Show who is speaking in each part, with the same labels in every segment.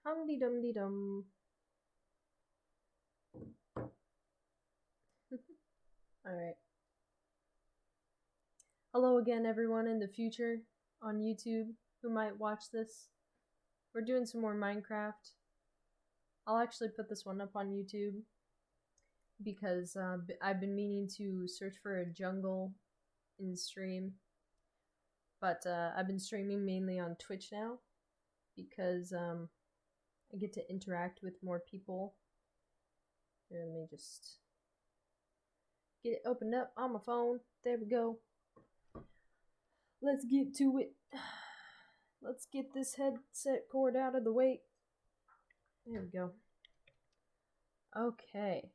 Speaker 1: Hum dee dum. Alright. Hello again, everyone in the future on YouTube who might watch this. We're doing some more Minecraft. I'll actually put this one up on YouTube because I've been meaning to search for a jungle in stream. But I've been streaming mainly on Twitch now because I get to interact with more people. Here, let me just get it opened up on my phone. There we go. Let's get to it. Let's get this headset cord out of the way. There we go. Okay.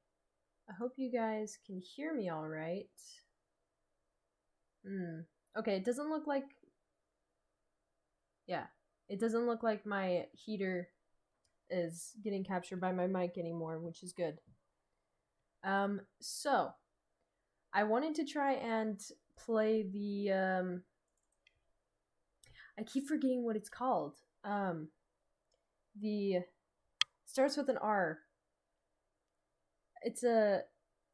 Speaker 1: I hope you guys can hear me all right. Okay, it doesn't look like... Yeah. It doesn't look like my heater is getting captured by my mic anymore, which is good. So... I wanted to try and play the, I keep forgetting what it's called. The starts with an R. It's a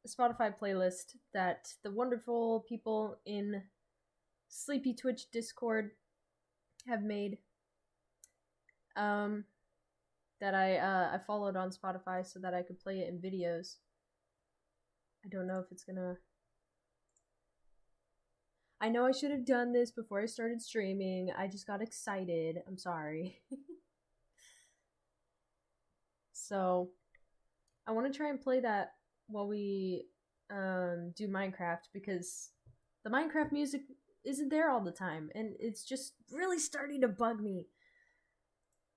Speaker 1: Spotify playlist that the wonderful people in Sleepy Twitch Discord have made. That I followed on Spotify so that I could play it in videos. I don't know if it's gonna... I know I should have done this before I started streaming. I just got excited. I'm sorry. So, I want to try and play that while we do Minecraft because the Minecraft music isn't there all the time and it's just really starting to bug me.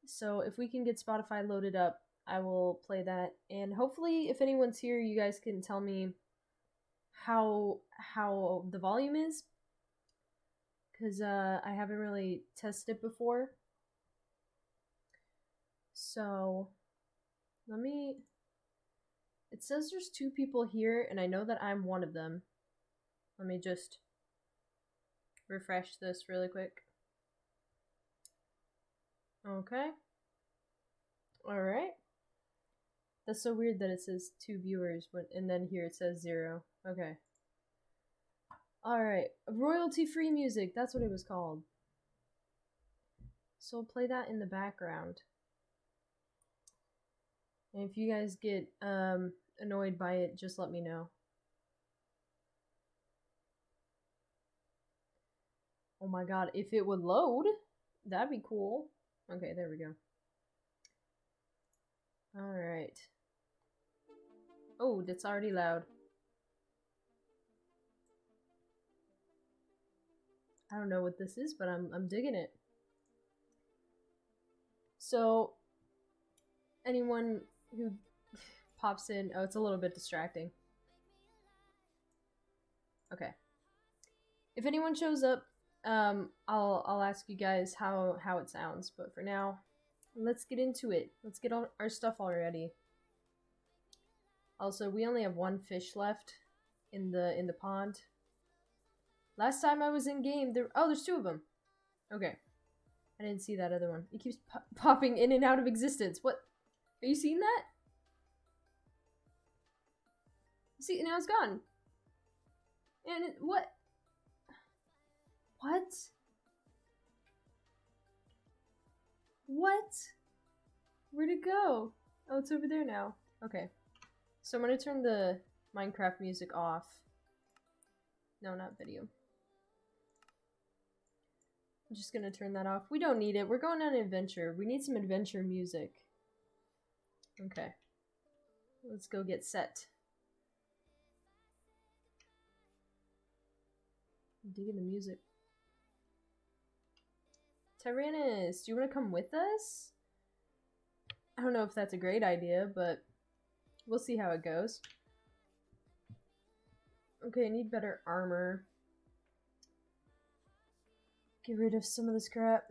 Speaker 1: So, if we can get Spotify loaded up, I will play that. And hopefully, if anyone's here, you guys can tell me how the volume is. Because I haven't really tested it before. So, let me... It says there's 2 people here, and I know that I'm one of them. Let me just refresh this really quick. Okay. Alright. That's so weird that it says 2 viewers, and then here it says 0. Okay. Alright, royalty-free music, that's what it was called. So I'll play that in the background. And if you guys get annoyed by it, just let me know. Oh my god, if it would load, that'd be cool. Okay, there we go. Alright. Oh, that's already loud. I don't know what this is, but I'm digging it. So, anyone who pops in... Oh, it's a little bit distracting. Okay. If anyone shows up, I'll ask you guys how it sounds. But for now, let's get into it. Let's get all our stuff already. Also, we only have 1 fish left in the pond. Last time I was in game, there's 2 of them. Okay. I didn't see that other one. It keeps popping in and out of existence. What? Are you seeing that? See, now it's gone. And what? What? What? Where'd it go? Oh, it's over there now. Okay. So I'm gonna turn the Minecraft music off. No, not video. I'm just gonna turn that off. We don't need it. We're going on an adventure. We need some adventure music. Okay. Let's go get set. I'm digging the music. Tyrannus, do you want to come with us? I don't know if that's a great idea, but we'll see how it goes. Okay, I need better armor. Get rid of some of this crap.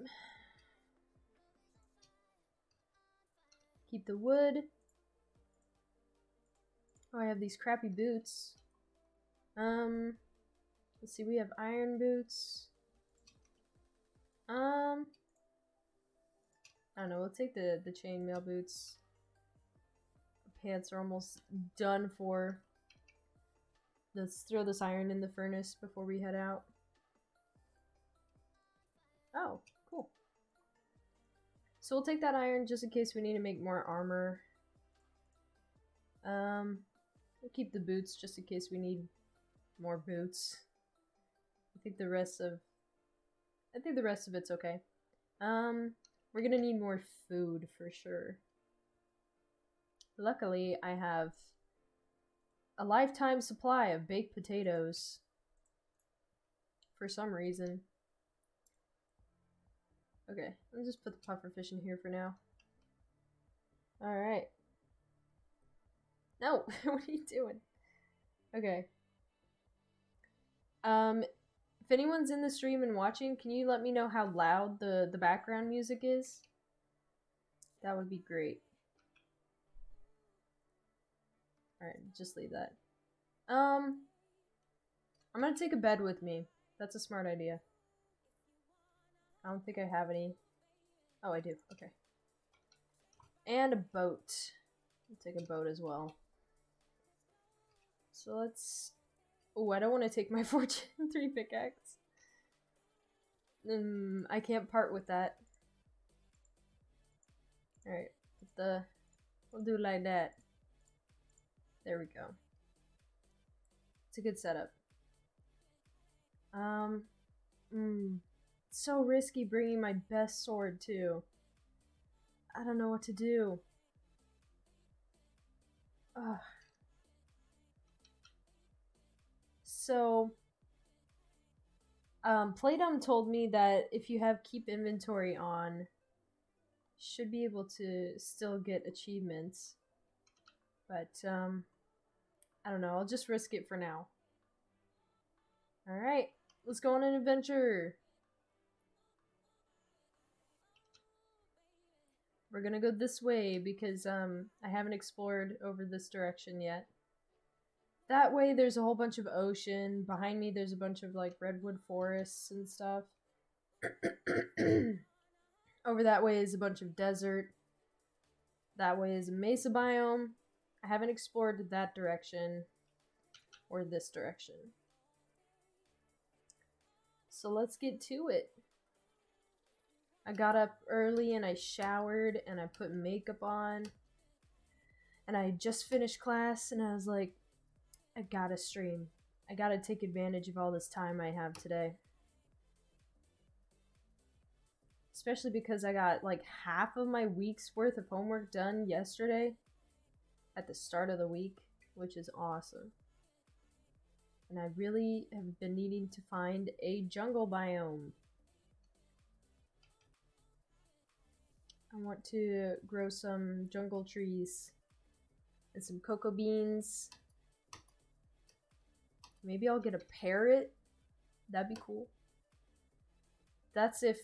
Speaker 1: Keep the wood. Oh, I have these crappy boots. Let's see, we have iron boots. I I don't know, we'll take the chainmail boots. The pants are almost done for. Let's throw this iron in the furnace before we head out. Oh, cool. So we'll take that iron just in case we need to make more armor. We'll keep the boots just in case we need more boots. I think the rest of it's okay. We're gonna need more food for sure. Luckily, I have a lifetime supply of baked potatoes. For some reason. Okay, let's just put the pufferfish in here for now. Alright. No, what are you doing? Okay. If anyone's in the stream and watching, can you let me know how loud the background music is? That would be great. Alright, just leave that. I'm gonna take a bed with me. That's a smart idea. I don't think I have any. Oh, I do. Okay. And a boat. I'll take a boat as well. So let's... Oh, I don't want to take my Fortune 3 pickaxe. I can't part with that. Alright, we'll do it like that. There we go. It's a good setup. It's so risky bringing my best sword too. I don't know what to do. Ugh. So, Playdom told me that if you have keep inventory on, you should be able to still get achievements. But, I don't know, I'll just risk it for now. Alright, let's go on an adventure! We're gonna go this way because, I haven't explored over this direction yet. That way there's a whole bunch of ocean. Behind me there's a bunch of, like, redwood forests and stuff. Over that way is a bunch of desert. That way is a mesa biome. I haven't explored that direction. Or this direction. So let's get to it. I got up early and I showered and I put makeup on. And I just finished class and I was like, I gotta stream. I gotta take advantage of all this time I have today. Especially because I got like half of my week's worth of homework done yesterday. At the start of the week, which is awesome. And I really have been needing to find a jungle biome. I want to grow some jungle trees and some cocoa beans. Maybe I'll get a parrot. That'd be cool. That's if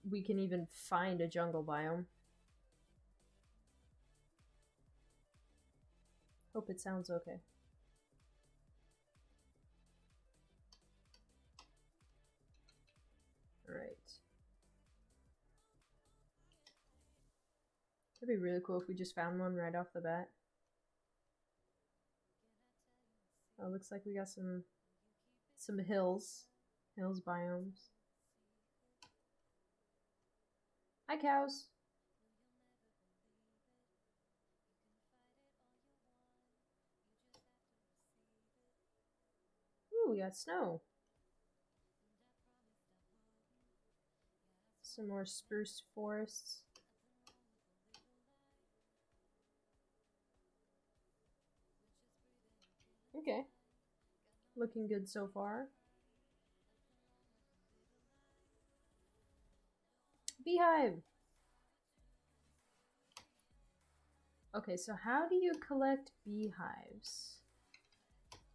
Speaker 1: we can even find a jungle biome. Hope it sounds okay. Alright. That'd be really cool if we just found one right off the bat. Oh, looks like we got some hills. Hills biomes. Hi, cows. Ooh, we got snow. Some more spruce forests. Okay. Looking good so far. Beehive! Okay, so how do you collect beehives?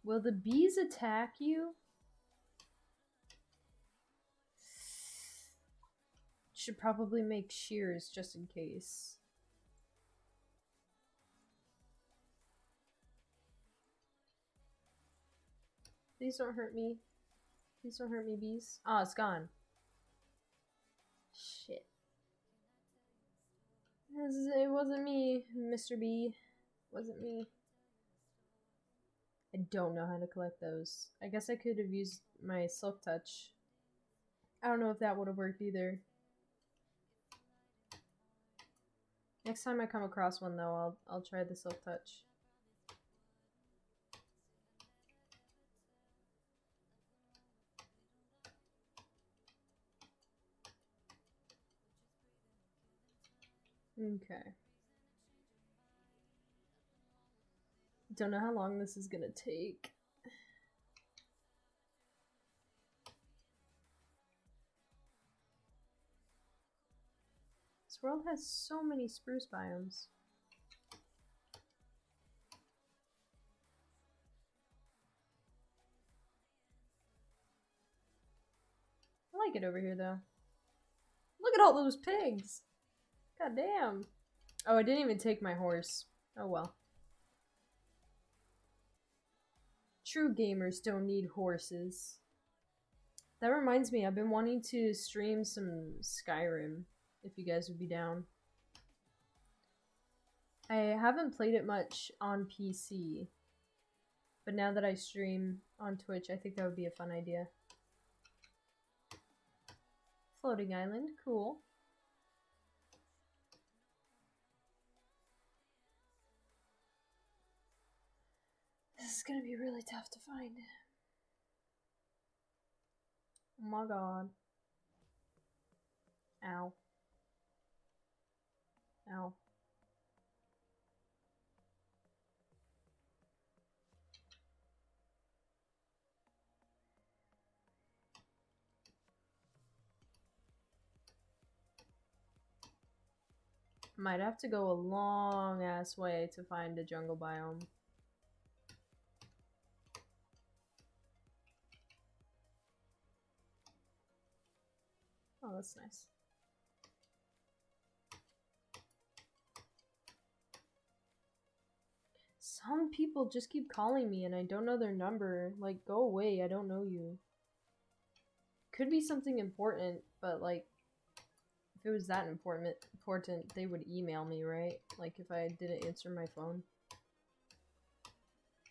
Speaker 1: Will the bees attack you? Should probably make shears just in case. Please don't hurt me. Please don't hurt me, bees. Ah, it's gone. Shit. It wasn't me, Mr. B. Wasn't me. I don't know how to collect those. I guess I could have used my Silk Touch. I don't know if that would have worked either. Next time I come across one though, I'll try the Silk Touch. Okay. Don't know how long this is gonna take. This world has so many spruce biomes. I like it over here though. Look at all those pigs! God damn. Oh, I didn't even take my horse. Oh well. True gamers don't need horses. That reminds me, I've been wanting to stream some Skyrim, if you guys would be down. I haven't played it much on PC, but now that I stream on Twitch, I think that would be a fun idea. Floating island, cool. This is gonna be really tough to find. Oh my god. Ow. Ow. Might have to go a long ass way to find a jungle biome. Oh, that's nice. Some people just keep calling me and I don't know their number. Like, go away, I don't know you. Could be something important, but like, if it was that important, they would email me, right? Like, if I didn't answer my phone.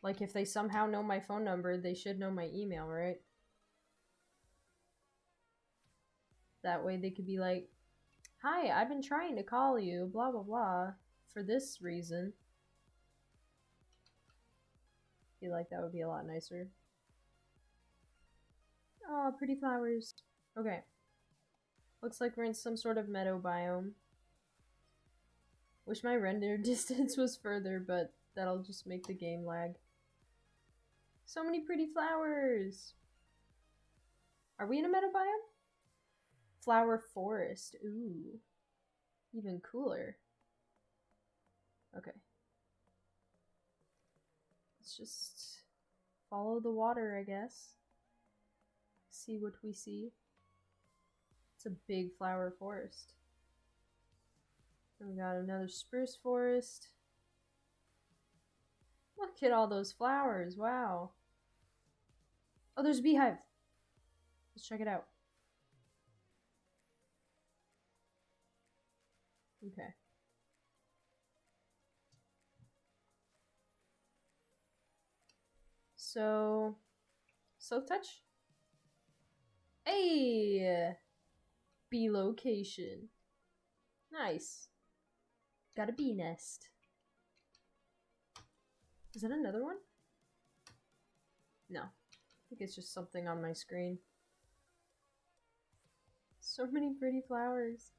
Speaker 1: Like, if they somehow know my phone number, they should know my email, right? That way they could be like, hi, I've been trying to call you, blah blah blah, for this reason. I feel like that would be a lot nicer. Oh, pretty flowers. Okay. Looks like we're in some sort of meadow biome. Wish my render distance was further, but that'll just make the game lag. So many pretty flowers! Are we in a meadow biome? Flower forest. Ooh. Even cooler. Okay. Let's just follow the water, I guess. See what we see. It's a big flower forest. And we got another spruce forest. Look at all those flowers, wow. Oh, there's a beehive. Let's check it out. Okay. So, Silk Touch? Hey! Bee location. Nice. Got a bee nest. Is that another one? No. I think it's just something on my screen. So many pretty flowers.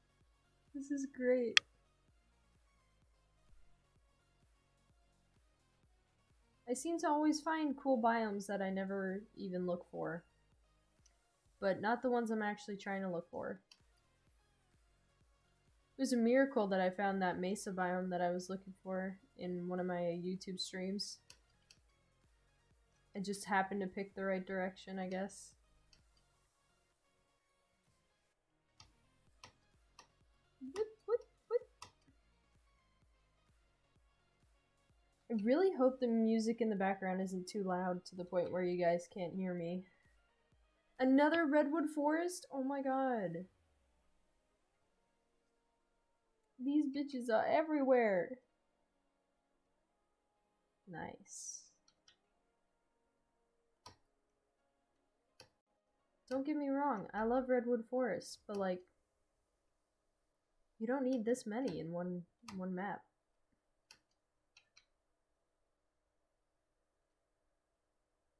Speaker 1: This is great. I seem to always find cool biomes that I never even look for. But not the ones I'm actually trying to look for. It was a miracle that I found that mesa biome that I was looking for in one of my YouTube streams. I just happened to pick the right direction, I guess. I really hope the music in the background isn't too loud to the point where you guys can't hear me. Another redwood forest? Oh my god. These bitches are everywhere. Nice. Don't get me wrong, I love redwood forests, but like, you don't need this many in one map.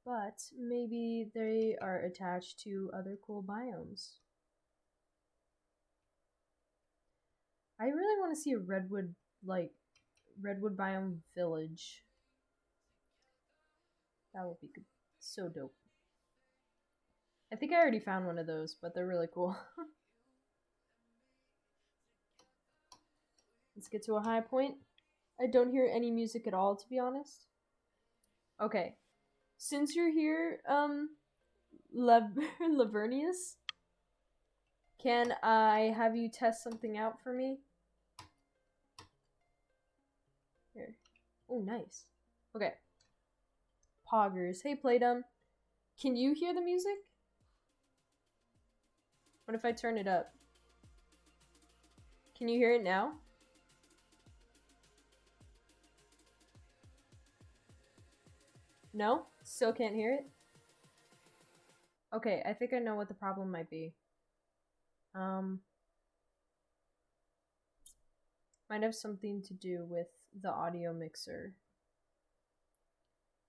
Speaker 1: But maybe they are attached to other cool biomes. I really want to see a redwood biome village. That would be good. So dope. I think I already found one of those, but they're really cool. Let's get to a high point. I don't hear any music at all, to be honest. Okay. Since you're here, Lavernius, can I have you test something out for me? Here. Oh, nice. Okay. Poggers. Hey, Playdum. Can you hear the music? What if I turn it up? Can you hear it now? No? Still can't hear it? Okay, I think I know what the problem might be. Might have something to do with the audio mixer.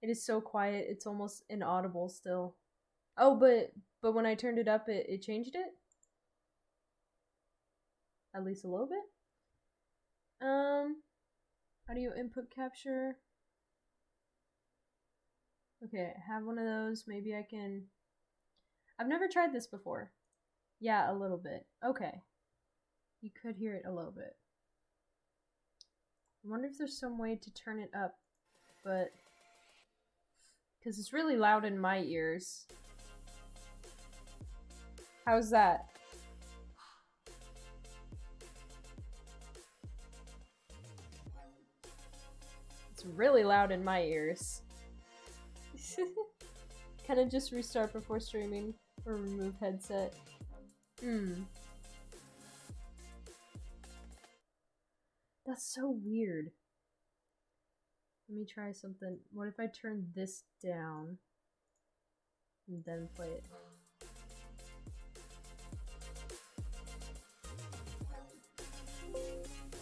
Speaker 1: It is so quiet, it's almost inaudible still. Oh, but when I turned it up, it changed it? At least a little bit? Audio input capture. Okay, I have one of those. Maybe I can... I've never tried this before. Yeah, a little bit. Okay. You could hear it a little bit. I wonder if there's some way to turn it up, but... because it's really loud in my ears. How's that? It's really loud in my ears. Can I just restart before streaming or remove headset? That's so weird. Let me try something. What if I turn this down and then play it?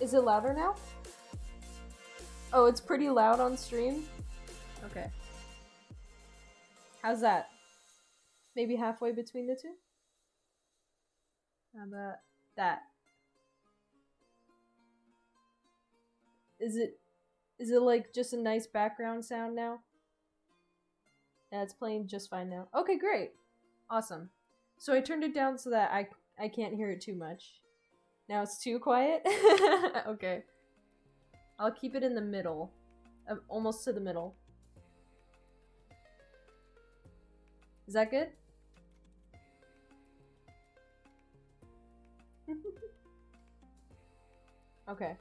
Speaker 1: Is it louder now? Oh, it's pretty loud on stream? Okay. How's that? Maybe halfway between the two? How about that? Is it like just a nice background sound now? Yeah, it's playing just fine now. Okay, great. Awesome. So I turned it down so that I can't hear it too much. Now it's too quiet? Okay. I'll keep it in the middle. Almost to the middle. Is that good? Okay.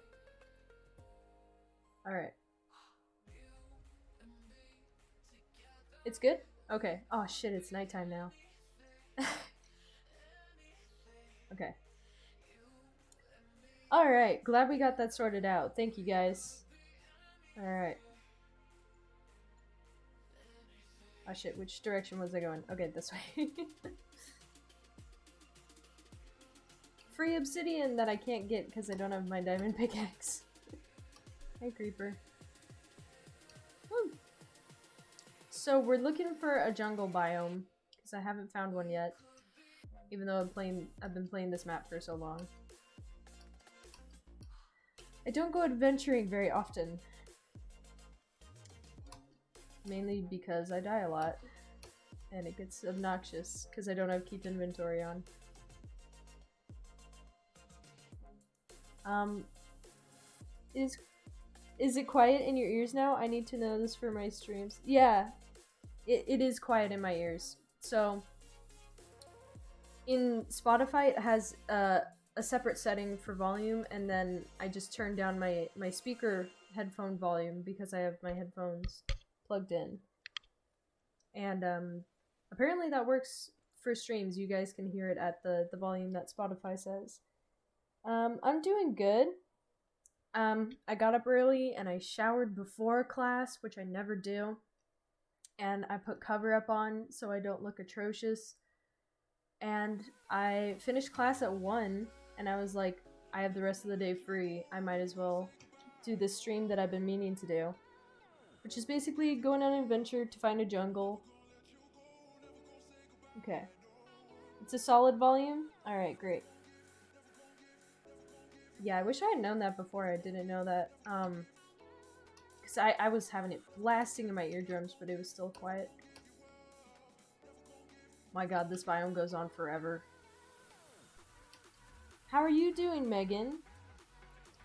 Speaker 1: Alright. It's good? Okay. Oh shit, it's nighttime now. Okay. Alright, glad we got that sorted out. Thank you guys. Alright. Oh shit, which direction was I going? Okay, this way. Free obsidian that I can't get because I don't have my diamond pickaxe. Hey, creeper. Woo. So we're looking for a jungle biome because I haven't found one yet, even though I've been playing this map for so long. I don't go adventuring very often, mainly because I die a lot, and it gets obnoxious because I don't have keep inventory on. Is it quiet in your ears now? I need to know this for my streams. Yeah, it is quiet in my ears. So, in Spotify, it has a separate setting for volume, and then I just turn down my speaker headphone volume because I have my headphones plugged in. And apparently that works for streams. You guys can hear it at the volume that Spotify says. I'm doing good. I got up early and I showered before class, which I never do. And I put cover up on so I don't look atrocious. And I finished class at 1, and I was like, I have the rest of the day free. I might as well do this stream that I've been meaning to do. Which is basically going on an adventure to find a jungle. Okay. It's a solid volume? Alright, great. Yeah, I wish I had known that before. I didn't know that. Because I was having it blasting in my eardrums, but it was still quiet. My god, this biome goes on forever. How are you doing, Megan?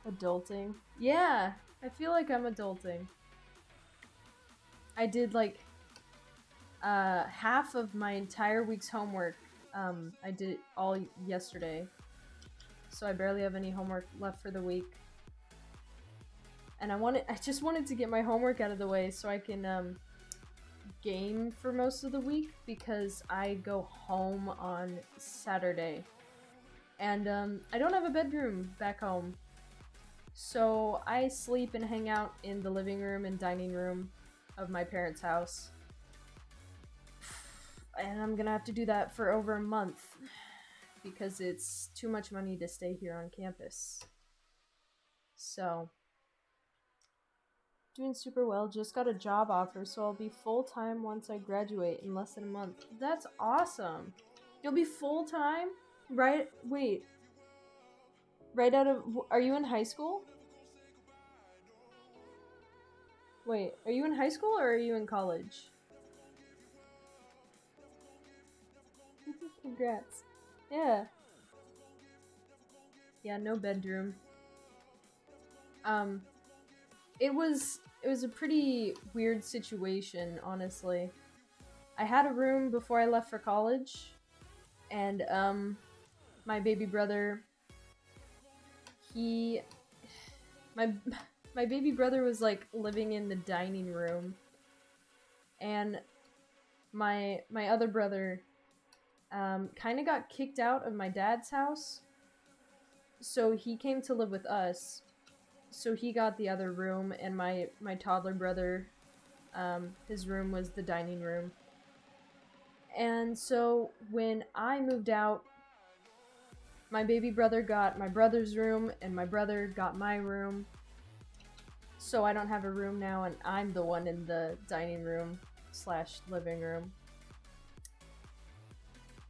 Speaker 1: Adulting. Yeah, I feel like I'm adulting. I did like half of my entire week's homework. I did it all yesterday. So I barely have any homework left for the week. And I just wanted to get my homework out of the way so I can game for most of the week, because I go home on Saturday. And I don't have a bedroom back home. So I sleep and hang out in the living room and dining room of my parents' house. And I'm gonna have to do that for over a month, because it's too much money to stay here on campus. So, doing super well. Just got a job offer, so I'll be full-time once I graduate in less than a month. That's awesome. You'll be full-time? Right? Wait. Right out of... Are you in high school? Wait, are you in high school or are you in college? Congrats. Yeah. Yeah, no bedroom. It was a pretty weird situation, honestly. I had a room before I left for college, and my baby brother, my baby brother was like living in the dining room, and my other brother kind of got kicked out of my dad's house, so he came to live with us. So he got the other room, and my toddler brother, his room was the dining room. And so when I moved out, my baby brother got my brother's room, and my brother got my room. So I don't have a room now, and I'm the one in the dining room / living room.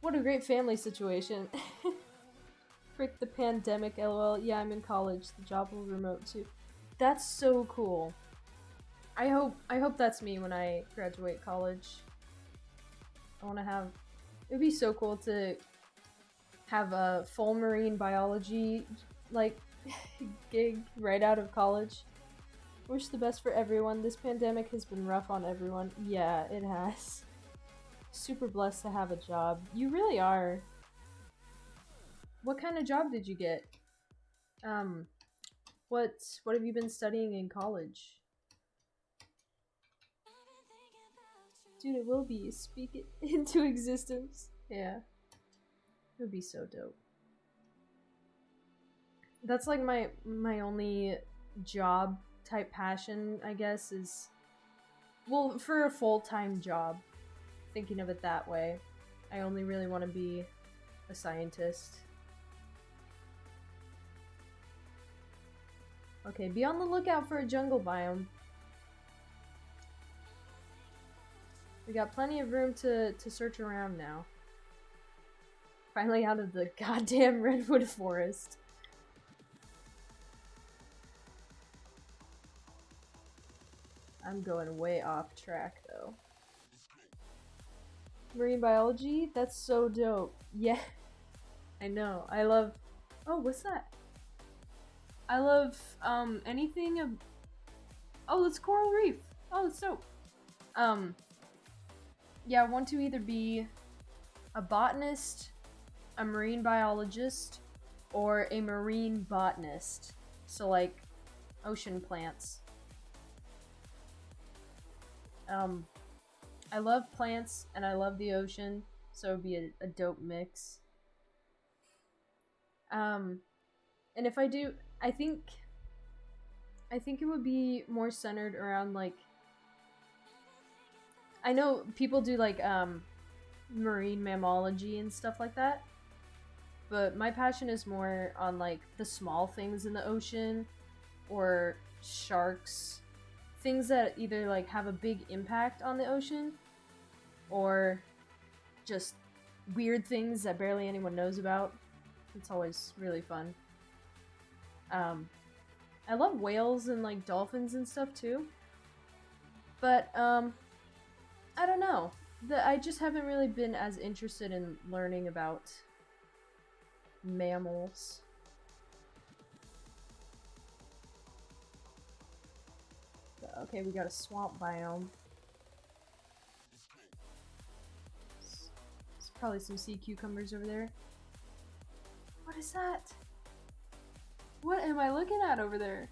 Speaker 1: What a great family situation. Frick the pandemic, lol. Yeah, I'm in college. The job will remote too. That's so cool. I hope that's me when I graduate college. I want to have... It would be so cool to have a full marine biology, like, gig right out of college. Wish the best for everyone. This pandemic has been rough on everyone. Yeah, it has. Super blessed to have a job. You really are. What kind of job did you get? What have you been studying in college? Dude, it will be. Speak it into existence. Yeah. It would be so dope. That's like my only job type passion, I guess, is... Well, for a full-time job. Thinking of it that way. I only really want to be a scientist. Okay, be on the lookout for a jungle biome. We got plenty of room to search around now. Finally out of the goddamn redwood forest. I'm going way off track, though. Marine biology? That's so dope. Yeah. I know. I love... Oh, what's that? I love, anything Oh, it's coral reef! Oh, that's dope. Yeah, I want to either be a botanist, a marine biologist, or a marine botanist. So, like, ocean plants. I love plants, and I love the ocean, so it would be a dope mix. And if I do... I think I think it would be more centered around like, I know people do like marine mammalogy and stuff like that, but my passion is more on like the small things in the ocean, or sharks, things that either like have a big impact on the ocean, or just weird things that barely anyone knows about. It's always really fun. I love whales and like dolphins and stuff too, but I don't know. I just haven't really been as interested in learning about mammals. Okay, we got a swamp biome. There's probably some sea cucumbers over there. What is that? What am I looking at over there?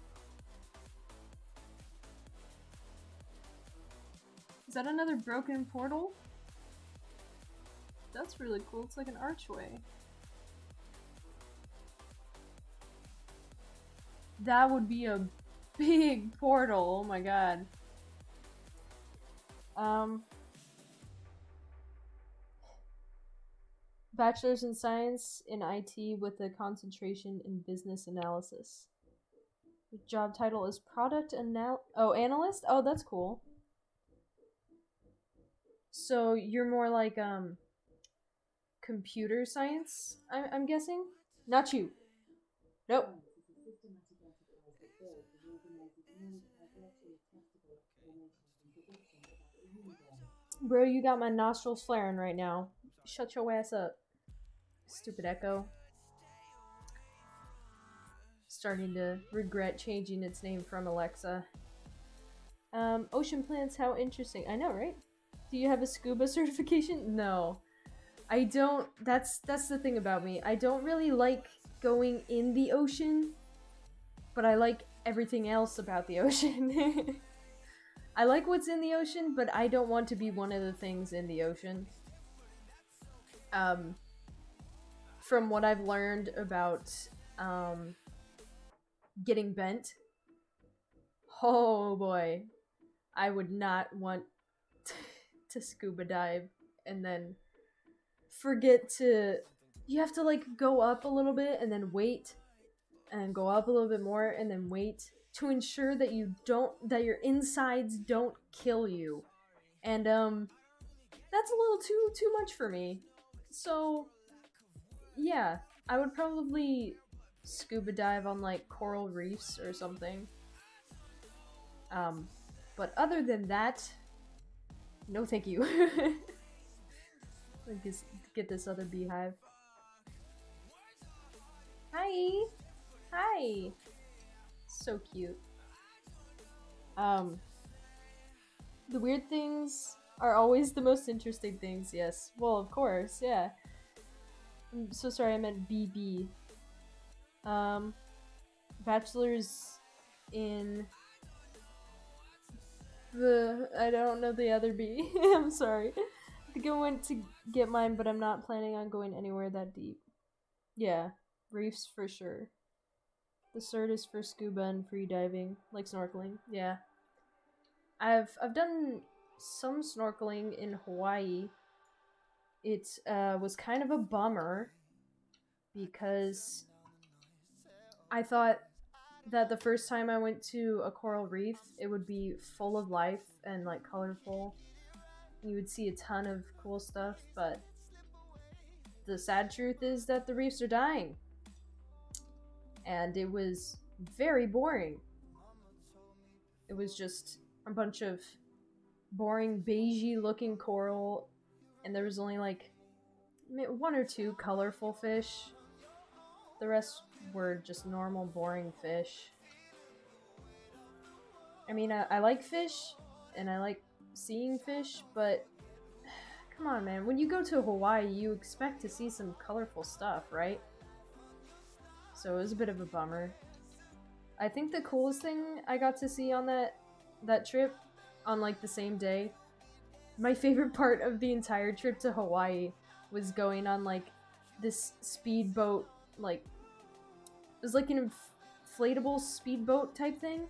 Speaker 1: Is that another broken portal? That's really cool. It's like an archway. That would be a big portal. Oh my god. Bachelor's in Science in IT with a concentration in business analysis. The job title is Product Analyst? Oh, that's cool. So you're more like computer science, I'm guessing? Not you. Nope. Bro, you got my nostrils flaring right now. Shut your ass up. Stupid Echo. Starting to regret changing its name from Alexa. Ocean plants, how interesting. I know, right? Do you have a scuba certification? No. I don't. That's the thing about me. I don't really like going in the ocean, but I like everything else about the ocean. I like what's in the ocean, but I don't want to be one of the things in the ocean. From what I've learned about getting bent, oh boy, I would not want to scuba dive and then forget to. You have to like go up a little bit and then wait, and go up a little bit more and then wait to ensure that that your insides don't kill you. And that's a little too much for me. So yeah, I would probably scuba dive on like coral reefs or something. But other than that, no thank you. Let's get this other beehive. Hi! Hi! So cute. The weird things are always the most interesting things, yes. Well, of course, yeah. I'm so sorry, I meant BB. Bachelor's in I don't know the other B. I'm sorry. I think I went to get mine, but I'm not planning on going anywhere that deep. Yeah, reefs for sure. The cert is for scuba and free diving, like snorkeling. Yeah, I've done some snorkeling in Hawaii. It was kind of a bummer because I thought that the first time I went to a coral reef, it would be full of life and like colorful. You would see a ton of cool stuff, but the sad truth is that the reefs are dying. And it was very boring. It was just a bunch of boring beigey looking coral, and there was only like one or two colorful fish. The rest were just normal boring fish. I mean, I like fish and I like seeing fish, but come on, man, when you go to Hawaii you expect to see some colorful stuff, right? So it was a bit of a bummer. I think the coolest thing I got to see on that trip, on like the same day, my favorite part of the entire trip to Hawaii was going on like this speedboat, like it was like an inflatable speedboat type thing,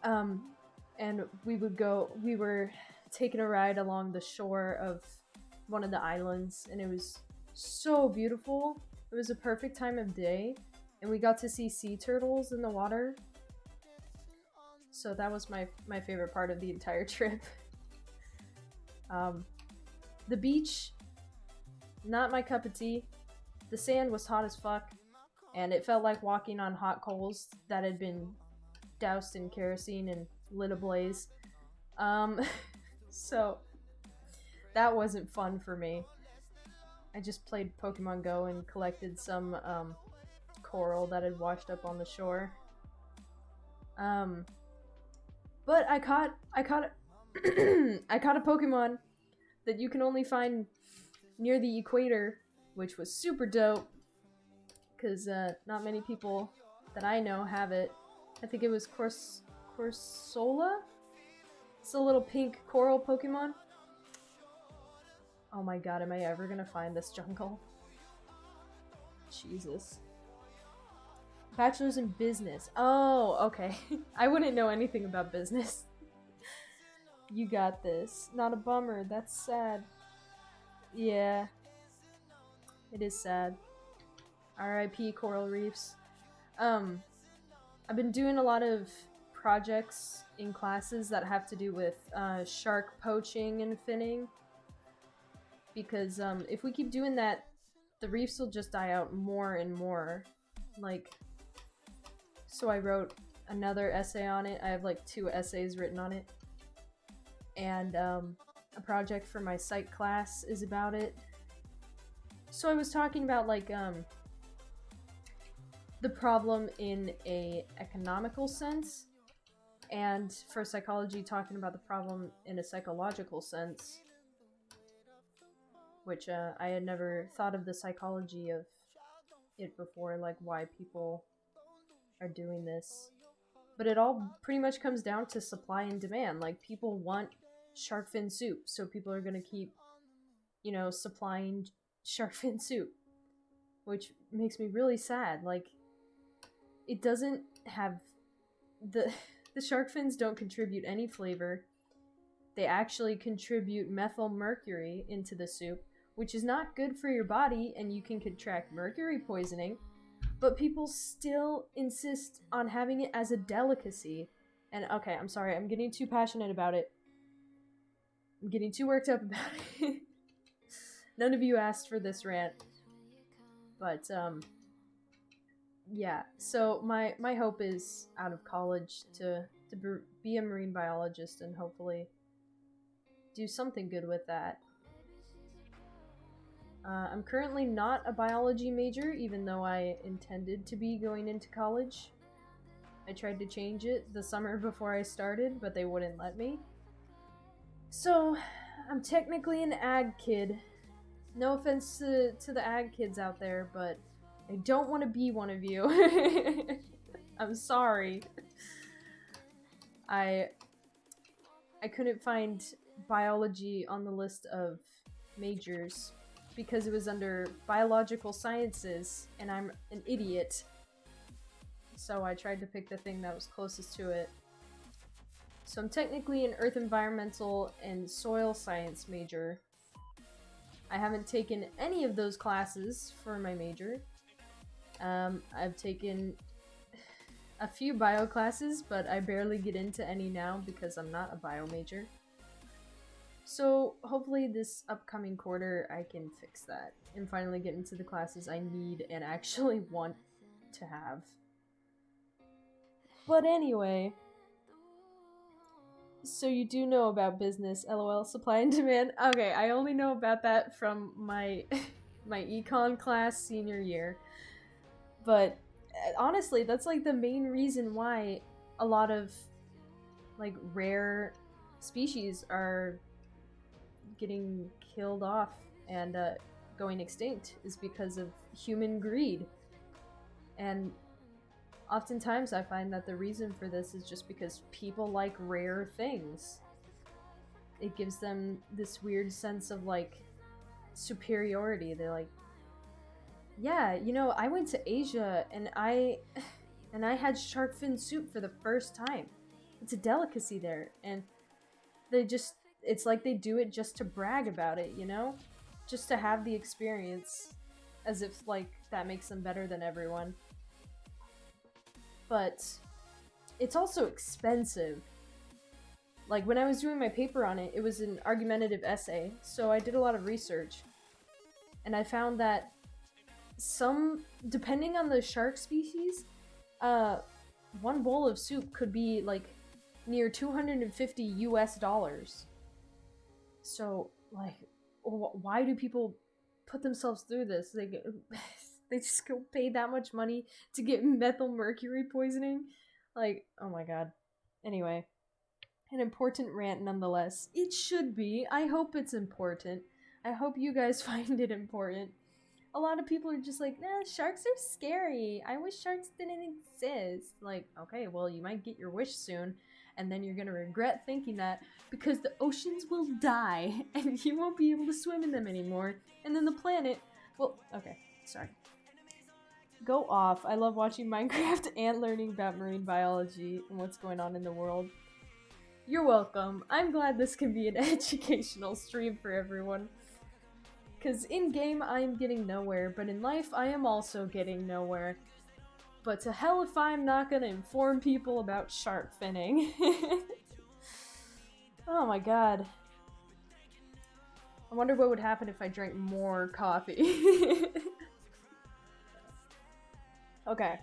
Speaker 1: And we were taking a ride along the shore of one of the islands, and it was so beautiful. It was a perfect time of day, and we got to see sea turtles in the water. So that was my favorite part of the entire trip. The beach, not my cup of tea. The sand was hot as fuck, and it felt like walking on hot coals that had been doused in kerosene and lit ablaze. So that wasn't fun for me. I just played Pokemon Go and collected some coral that had washed up on the shore. But I caught I caught a Pokemon that you can only find near the equator, which was super dope, because not many people that I know have it. I think it was Corsola? It's a little pink coral Pokemon. Oh my god, am I ever gonna find this jungle? Jesus. Bachelor's in business. Oh, okay. I wouldn't know anything about business. You got this. Not a bummer. That's sad. Yeah. It is sad. R.I.P. coral reefs. I've been doing a lot of projects in classes that have to do with shark poaching and finning. Because if we keep doing that, the reefs will just die out more and more. Like, so I wrote another essay on it. I have like 2 essays written on it. And a project for my psych class is about it. So I was talking about like the problem in a economical sense, and for psychology talking about the problem in a psychological sense, which I had never thought of the psychology of it before, like why people are doing this. But it all pretty much comes down to supply and demand. Like, people want shark fin soup, so people are gonna keep, you know, supplying shark fin soup, which makes me really sad. Like, it doesn't have the shark fins don't contribute any flavor. They actually contribute methyl mercury into the soup, which is not good for your body, and you can contract mercury poisoning. But people still insist on having it as a delicacy. And okay, I'm sorry, I'm getting too passionate about it. I'm getting too worked up about it. None of you asked for this rant. But, yeah. So my hope is out of college to be a marine biologist and hopefully do something good with that. I'm currently not a biology major, even though I intended to be going into college. I tried to change it the summer before I started, but they wouldn't let me. So, I'm technically an ag kid. No offense to the ag kids out there, but I don't want to be one of you. I'm sorry. I couldn't find biology on the list of majors because it was under biological sciences, and I'm an idiot. So I tried to pick the thing that was closest to it. So I'm technically an earth environmental and soil science major. I haven't taken any of those classes for my major. I've taken a few bio classes, but I barely get into any now because I'm not a bio major. So hopefully this upcoming quarter I can fix that and finally get into the classes I need and actually want to have. But anyway, so you do know about business, lol, supply and demand. Okay, I only know about that from my econ class senior year. But honestly, that's like the main reason why a lot of like rare species are getting killed off and going extinct, is because of human greed. And oftentimes I find that the reason for this is just because people like rare things. It gives them this weird sense of like superiority. They're like, yeah, you know, I went to Asia and I had shark fin soup for the first time. it's a delicacy there, and it's like they do it just to brag about it, you know? Just to have the experience, as if, like, that makes them better than everyone. But it's also expensive. Like, when I was doing my paper on it, it was an argumentative essay, so I did a lot of research. And I found that depending on the shark species, one bowl of soup could be, like, near $250 US. So, like, why do people put themselves through this? They just go pay that much money to get methyl mercury poisoning? Like, oh my god. Anyway, an important rant nonetheless. It should be. I hope it's important. I hope you guys find it important. A lot of people are just like, nah, sharks are scary. I wish sharks didn't exist. Like, okay, well, you might get your wish soon, and then you're gonna regret thinking that, because the oceans will die, and you won't be able to swim in them anymore, and then the planet, well, okay, sorry. Go off. I love watching Minecraft and learning about marine biology and what's going on in the world. You're welcome. I'm glad this can be an educational stream for everyone. Because in-game, I am getting nowhere, but in life, I am also getting nowhere. But to hell if I'm not gonna inform people about shark finning. Oh my god. I wonder what would happen if I drank more coffee. Okay.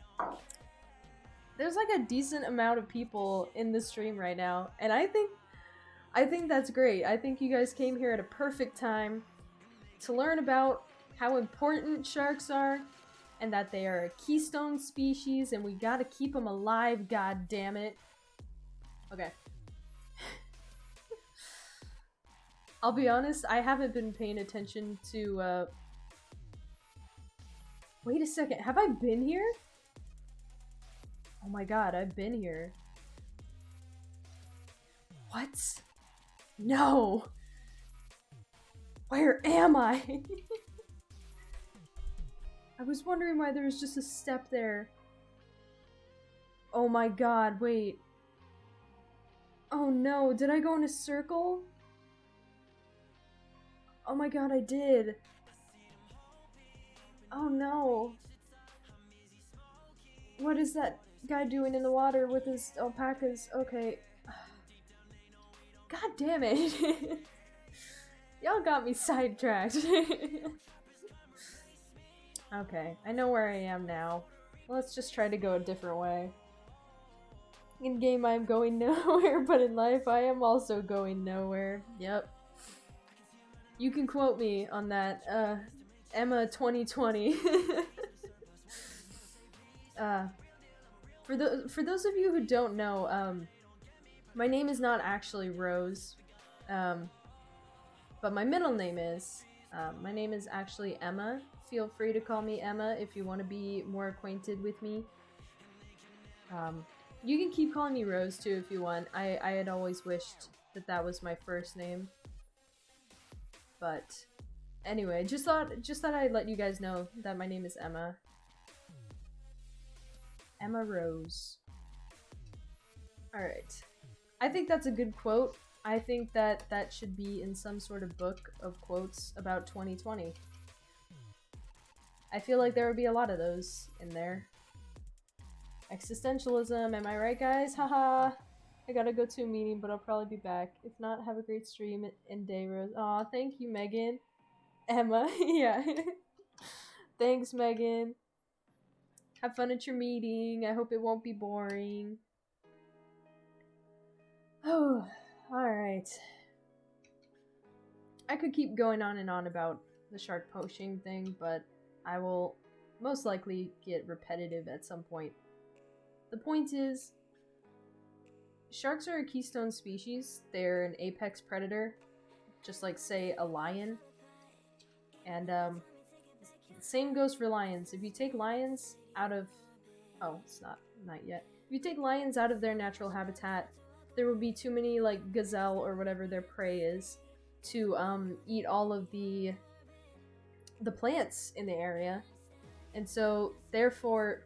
Speaker 1: There's like a decent amount of people in the stream right now, and I think that's great. I think you guys came here at a perfect time to learn about how important sharks are, and that they are a keystone species, and we gotta keep them alive, god damn it. Okay. I'll be honest, I haven't been paying attention to, Wait a second, have I been here? Oh my god, I've been here. What? No! Where am I? I was wondering why there was just a step there. Oh my god, wait. Oh no, did I go in a circle? Oh my god, I did. Oh no. What is that guy doing in the water with his alpacas? Okay. God damn it. Y'all got me sidetracked. Okay, I know where I am now. Let's just try to go a different way. In game I'm going nowhere, but in life I am also going nowhere. Yep. You can quote me on that, Emma 2020. For those of you who don't know, my name is not actually Rose, but my middle name is. My name is actually Emma. Feel free to call me Emma if you want to be more acquainted with me. You can keep calling me Rose too if you want. I had always wished that was my first name. But anyway, just thought I'd let you guys know that my name is Emma. Emma Rose. Alright. I think that's a good quote. I think that should be in some sort of book of quotes about 2020. I feel like there would be a lot of those in there. Existentialism, am I right, guys? Haha! I gotta go to a meeting, but I'll probably be back. If not, have a great stream and day, Rose. Aw, thank you, Megan. Emma, yeah. Thanks, Megan. Have fun at your meeting. I hope it won't be boring. Oh, alright. I could keep going on and on about the shark poaching thing, but I will most likely get repetitive at some point. The point is, sharks are a keystone species. They're an apex predator, just like, say, a lion. And, same goes for lions. If you take lions out of... Oh, it's not yet. If you take lions out of their natural habitat, there will be too many, like, gazelle or whatever their prey is to, eat all of the plants in the area. And so, therefore,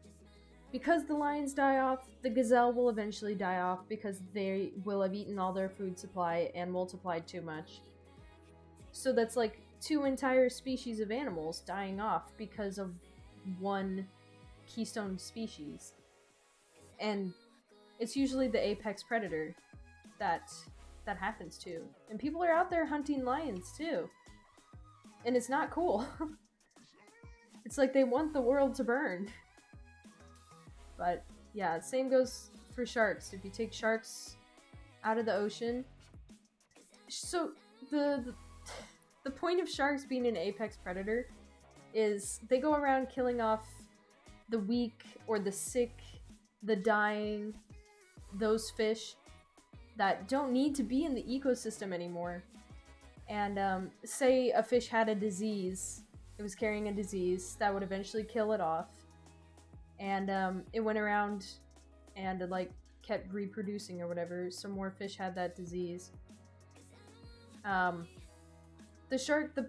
Speaker 1: because the lions die off, the gazelle will eventually die off because they will have eaten all their food supply and multiplied too much. So that's like 2 entire species of animals dying off because of one keystone species. And it's usually the apex predator that happens to. And people are out there hunting lions too. And it's not cool. It's like they want the world to burn. But yeah, same goes for sharks. If you take sharks out of the ocean, so the point of sharks being an apex predator is they go around killing off the weak or the sick, the dying, those fish that don't need to be in the ecosystem anymore. And say a fish had a disease, it was carrying a disease that would eventually kill it off, and it went around and like kept reproducing or whatever. Some more fish had that disease. The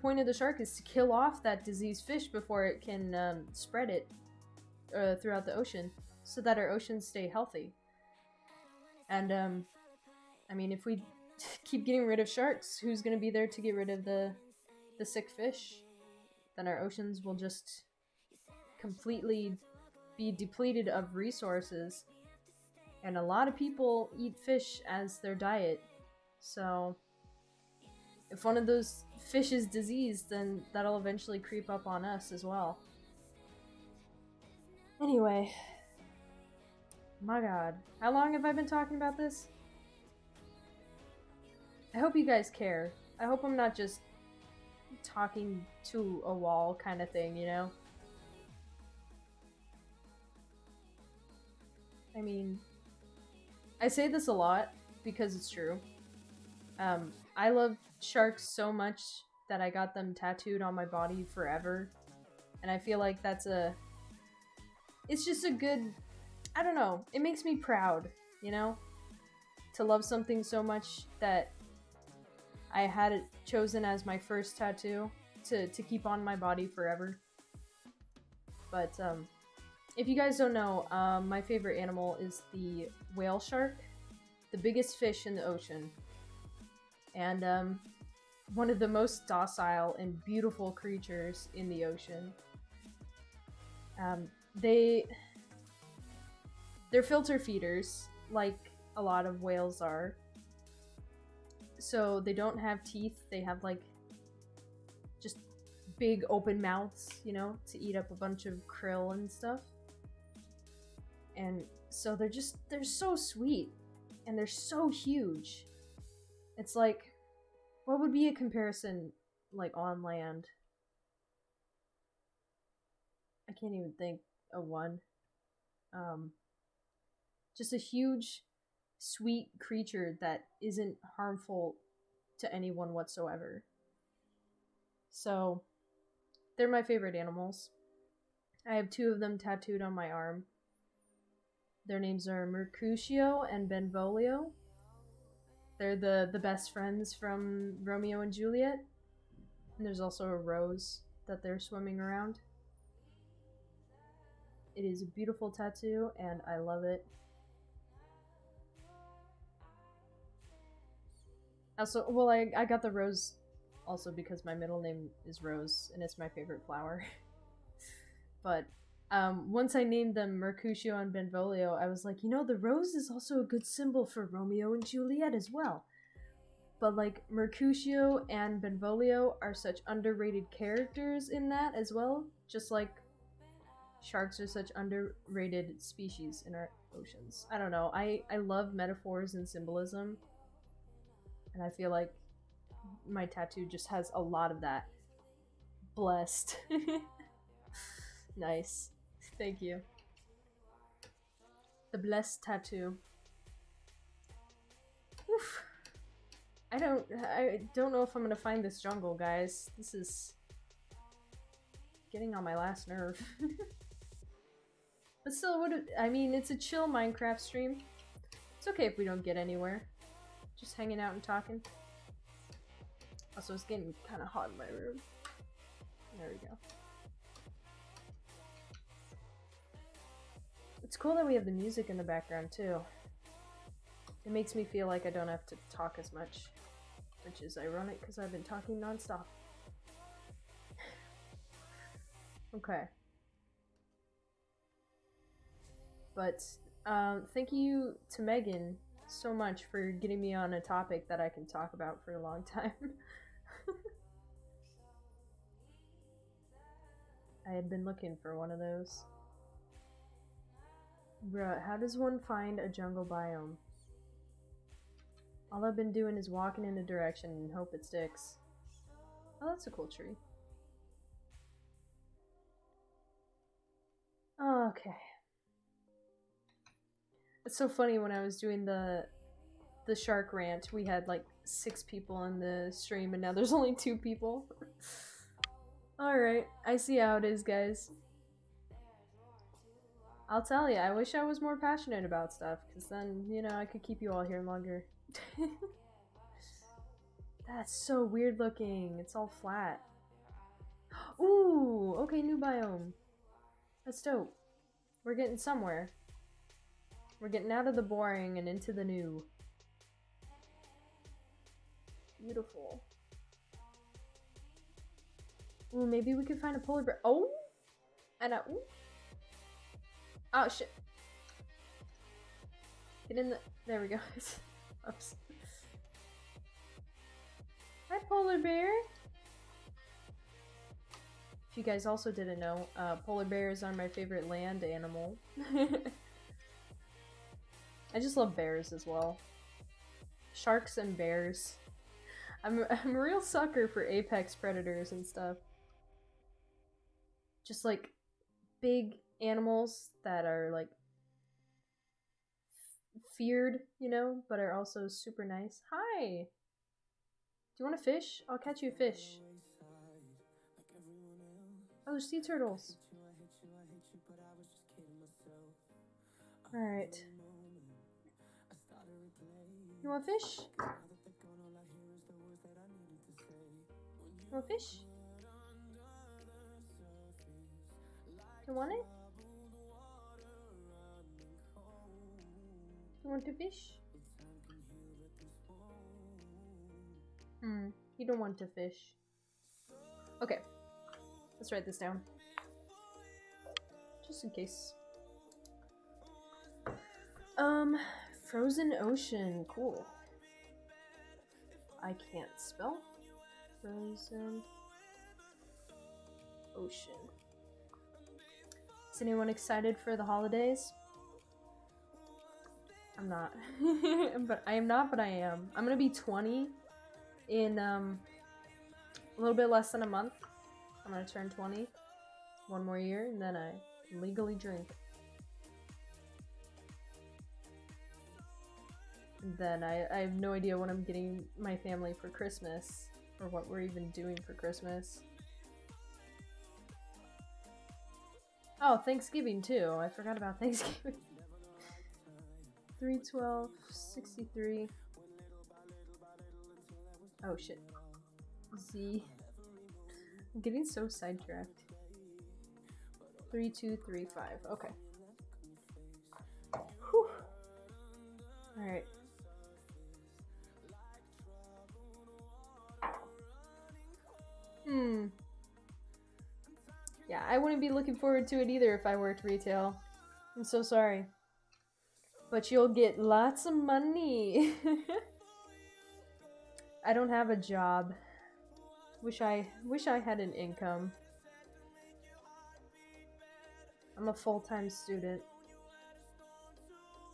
Speaker 1: point of the shark is to kill off that diseased fish before it can spread it throughout the ocean, so that our oceans stay healthy. And I mean, if we keep getting rid of sharks, who's gonna be there to get rid of the sick fish? Then our oceans will just completely be depleted of resources. And a lot of people eat fish as their diet. So if one of those fish is diseased, then that'll eventually creep up on us as well. Anyway, my god, how long have I been talking about this? I hope you guys care. I hope I'm not just talking to a wall kind of thing, you know? I mean, I say this a lot because it's true. I love sharks so much that I got them tattooed on my body forever. And I feel like it's just a good, I don't know, it makes me proud, you know? To love something so much that I had it chosen as my first tattoo to keep on my body forever. But if you guys don't know, my favorite animal is the whale shark, the biggest fish in the ocean, and one of the most docile and beautiful creatures in the ocean. They're filter feeders, like a lot of whales are. So they don't have teeth, they have like just big open mouths, you know, to eat up a bunch of krill and stuff. And so they're so sweet, and they're so huge. It's like, what would be a comparison like on land? I can't even think of one. Just a huge, sweet creature that isn't harmful to anyone whatsoever. So, they're my favorite animals. I have 2 of them tattooed on my arm. Their names are Mercutio and Benvolio. They're the best friends from Romeo and Juliet. And there's also a rose that they're swimming around. It is a beautiful tattoo, and I love it. Also, well, I got the rose also because my middle name is Rose, and it's my favorite flower. But once I named them Mercutio and Benvolio, I was like, you know, the rose is also a good symbol for Romeo and Juliet as well. But like, Mercutio and Benvolio are such underrated characters in that as well, just like sharks are such underrated species in our oceans. I don't know, I love metaphors and symbolism, and I feel like my tattoo just has a lot of that. Blessed. Nice. Thank you. The blessed tattoo. Oof. I don't know if I'm gonna find this jungle, guys. This is getting on my last nerve. But still, I mean, it's a chill Minecraft stream. It's okay if we don't get anywhere. Just hanging out and talking. Also, it's getting kind of hot in my room. There we go. It's cool that we have the music in the background too. It makes me feel like I don't have to talk as much, which is ironic because I've been talking nonstop. Okay. But thank you to Megan so much for getting me on a topic that I can talk about for a long time. I had been looking for one of those. Bruh, how does one find a jungle biome? All I've been doing is walking in a direction and hope it sticks. Oh, that's a cool tree. Okay. It's so funny, when I was doing the shark rant, we had like 6 people in the stream and now there's only 2 people. Alright, I see how it is, guys. I'll tell you, I wish I was more passionate about stuff, because then, you know, I could keep you all here longer. That's so weird looking. It's all flat. Ooh, okay, new biome. That's dope. We're getting somewhere. We're getting out of the boring and into the new. Beautiful. Ooh, maybe we could find a polar bear. Oh! And ooh. Oh, shit. Get in the... There we go. Oops. Hi, polar bear! If you guys also didn't know, polar bears are my favorite land animal. I just love bears as well. Sharks and bears. I'm a real sucker for apex predators and stuff. Just like big animals that are like feared, you know, but are also super nice. Hi! Do you want a fish? I'll catch you a fish. Oh, there's sea turtles. Alright. You want fish? You want fish? You want it? You want to fish? You don't want to fish. Okay. Let's write this down. Just in case. Frozen ocean. Cool. I can't spell. Frozen ocean. Is anyone excited for the holidays? I'm not. But I am not, but I am. I'm gonna be 20 in a little bit less than a month. I'm gonna turn 20. 1 more year, and then I legally drink. And then I have no idea what I'm getting my family for Christmas, or what we're even doing for Christmas. Oh, Thanksgiving too. I forgot about Thanksgiving. 312, 63. Oh shit. Z. I'm getting so sidetracked. 3235. Okay. Whew. Alright. Yeah, I wouldn't be looking forward to it either if I worked retail. I'm so sorry. But you'll get lots of money. I don't have a job. Wish I had an income. I'm a full-time student.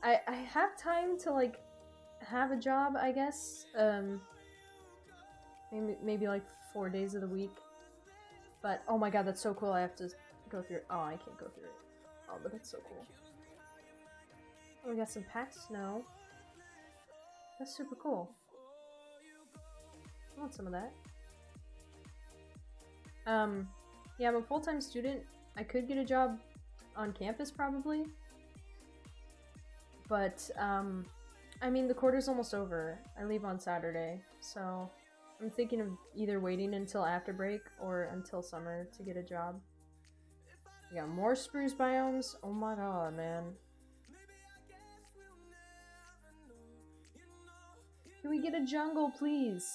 Speaker 1: I have time to like have a job, I guess. Maybe like 4 days of the week. But oh my god, that's so cool. I have to go through it. Oh, I can't go through it. Oh, but that's so cool. Oh, we got some packed snow. That's super cool. I want some of that. Yeah, I'm a full-time student. I could get a job on campus probably. But, I mean, the quarter's almost over. I leave on Saturday, so I'm thinking of either waiting until after break or until summer to get a job. We got more spruce biomes. Oh my god, man. Can we get a jungle, please?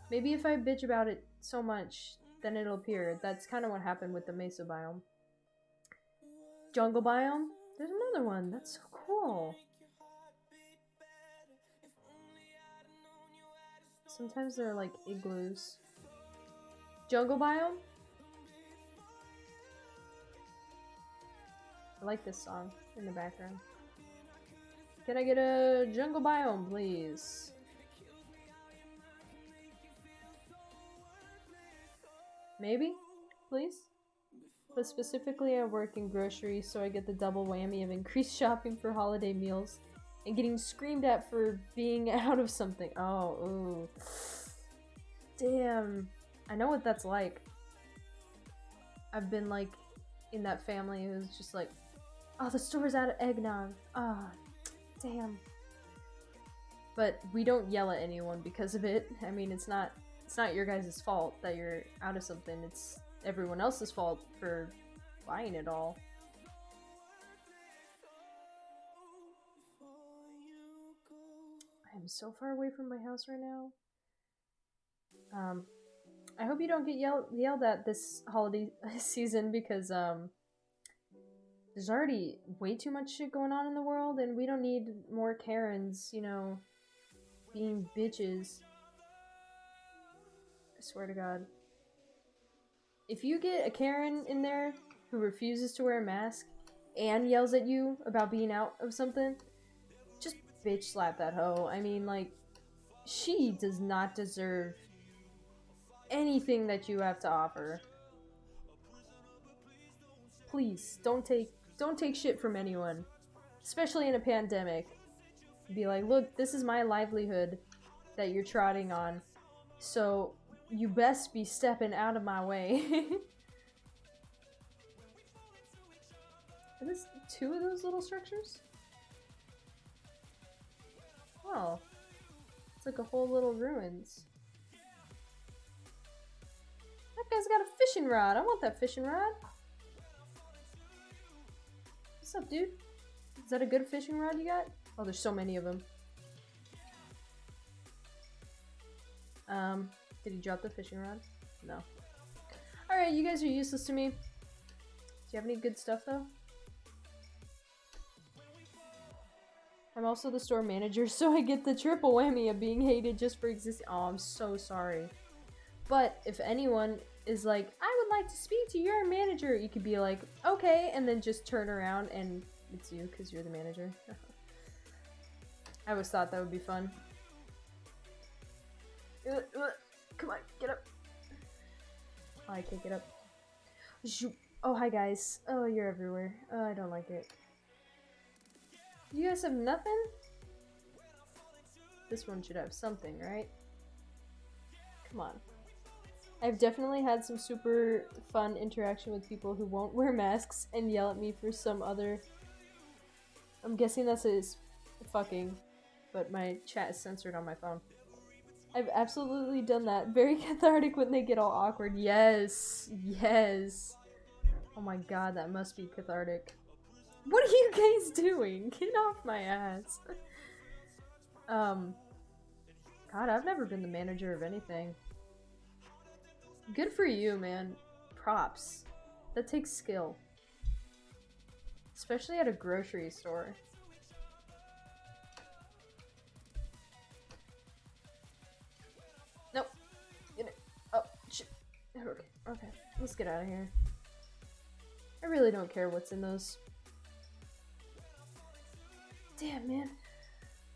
Speaker 1: Maybe if I bitch about it so much, then it'll appear. That's kind of what happened with the mesa biome. Jungle biome? There's another one. That's so cool. Sometimes they're like igloos. Jungle biome? I like this song in the background. Can I get a jungle biome, please? Maybe? Please? But specifically I work in groceries, so I get the double whammy of increased shopping for holiday meals and getting screamed at for being out of something. Oh, ooh. Damn. I know what that's like. I've been like in that family who's just like, oh, the store's out of eggnog. Ah, damn. But we don't yell at anyone because of it. I mean, it's not your guys' fault that you're out of something. It's everyone else's fault for buying it all. I am so far away from my house right now. I hope you don't get yelled at this holiday season because there's already way too much shit going on in the world and we don't need more Karens, you know, being bitches. I swear to God. If you get a Karen in there who refuses to wear a mask and yells at you about being out of something, just bitch slap that hoe. I mean, like, she does not deserve anything that you have to offer. Please, don't take shit from anyone. Especially in a pandemic. Be like, look, this is my livelihood that you're trotting on. So you best be stepping out of my way. Are there two of those little structures? Oh. It's like a whole little ruins. That guy's got a fishing rod. I want that fishing rod. What's up, dude? Is that a good fishing rod you got? Oh, there's so many of them. Did he drop the fishing rod? No. Alright, you guys are useless to me. Do you have any good stuff, though? I'm also the store manager, so I get the triple whammy of being hated just for existing. Oh, I'm so sorry. But if anyone is like, I would like to speak to your manager, you could be like, okay, and then just turn around and it's you because you're the manager. I always thought that would be fun. Come on, get up. Oh, I can't get up. Oh, hi guys. Oh, you're everywhere. Oh, I don't like it. You guys have nothing? This one should have something, right? Come on. I've definitely had some super fun interaction with people who won't wear masks and yell at me for some other... I'm guessing that says fucking, but my chat is censored on my phone. I've absolutely done that. Very cathartic when they get all awkward. Yes. Yes. Oh my god, that must be cathartic. What are you guys doing? Get off my ass. God, I've never been the manager of anything. Good for you, man. Props. That takes skill. Especially at a grocery store. Nope. Get it. Oh, shit. Okay, okay. Let's get out of here. I really don't care what's in those. Damn, man.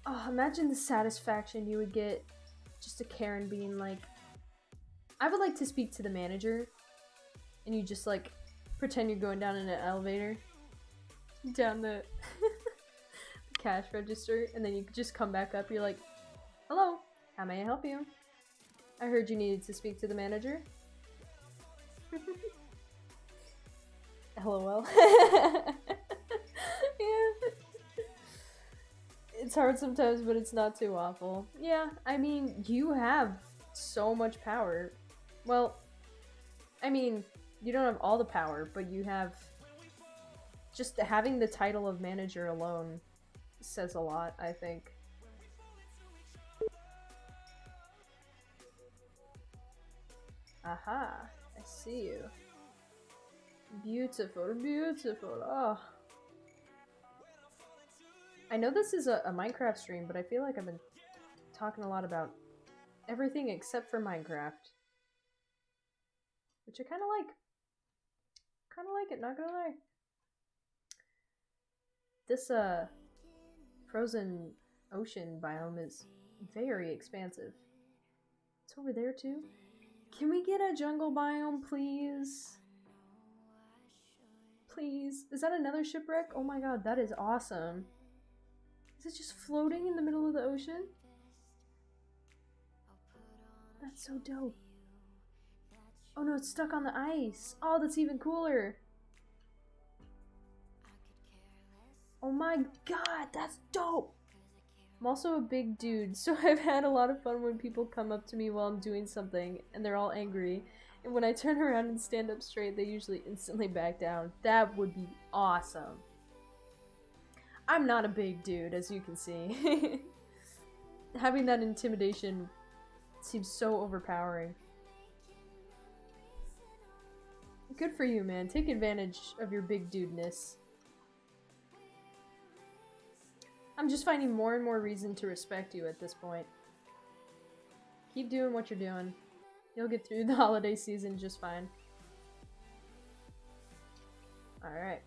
Speaker 1: Oh, imagine the satisfaction you would get just a Karen being like, I would like to speak to the manager. And you just like pretend you're going down in an elevator. Down the cash register. And then you just come back up. You're like, hello, how may I help you? I heard you needed to speak to the manager. LOL. Yeah. It's hard sometimes, but it's not too awful. Yeah, I mean, you have so much power. Well, I mean, you don't have all the power, but you have... Just having the title of manager alone says a lot, I think. Aha, I see you. Beautiful, beautiful. Oh. I know this is a Minecraft stream, but I feel like I've been talking a lot about everything except for Minecraft. Which I kind of like. Kind of like it, not gonna lie. This, frozen ocean biome is very expansive. It's over there, too. Can we get a jungle biome, please? Please. Is that another shipwreck? Oh my god, that is awesome. Is it just floating in the middle of the ocean? That's so dope. Oh no, it's stuck on the ice. Oh, that's even cooler. Oh my god, that's dope. I'm also a big dude, so I've had a lot of fun when people come up to me while I'm doing something and they're all angry. And when I turn around and stand up straight, they usually instantly back down. That would be awesome. I'm not a big dude, as you can see. Having that intimidation seems so overpowering. Good for you, man. Take advantage of your big dudeness. I'm just finding more and more reason to respect you at this point. Keep doing what you're doing. You'll get through the holiday season just fine. Alright.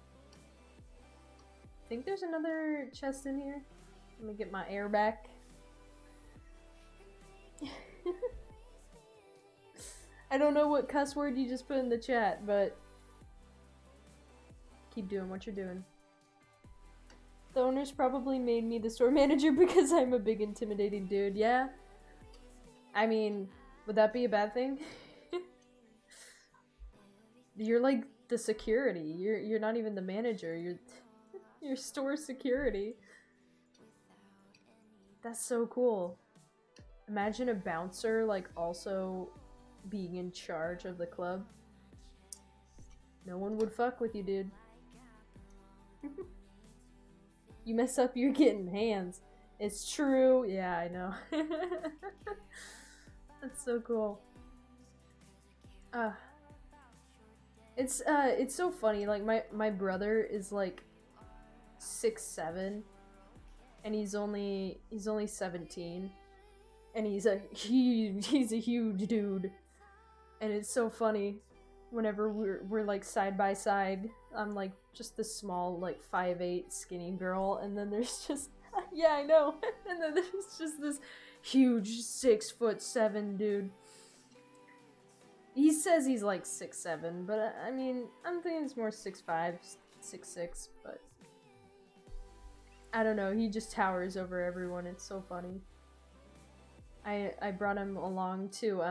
Speaker 1: I think there's another chest in here. Let me get my air back. I don't know what cuss word you just put in the chat, but keep doing what you're doing. The owners probably made me the store manager because I'm a big intimidating dude. Yeah. I mean, would that be a bad thing? You're like the security. You're not even the manager. You're store security. That's so cool. Imagine a bouncer like also being in charge of the club. No one would fuck with you, dude. You mess up, you're getting hands. It's true. Yeah, I know. That's so cool. It's so funny. Like my brother is like 6'7", and he's only 17, and he's a huge dude, and it's so funny. Whenever we're like side by side, I'm like just this small like 5'8" skinny girl, and then there's just yeah, I know, and then there's just this huge 6'7" dude. He says he's like 6'7", but I mean, I'm thinking it's more 6'5", 6'6", but I don't know, he just towers over everyone. It's so funny. I brought him along to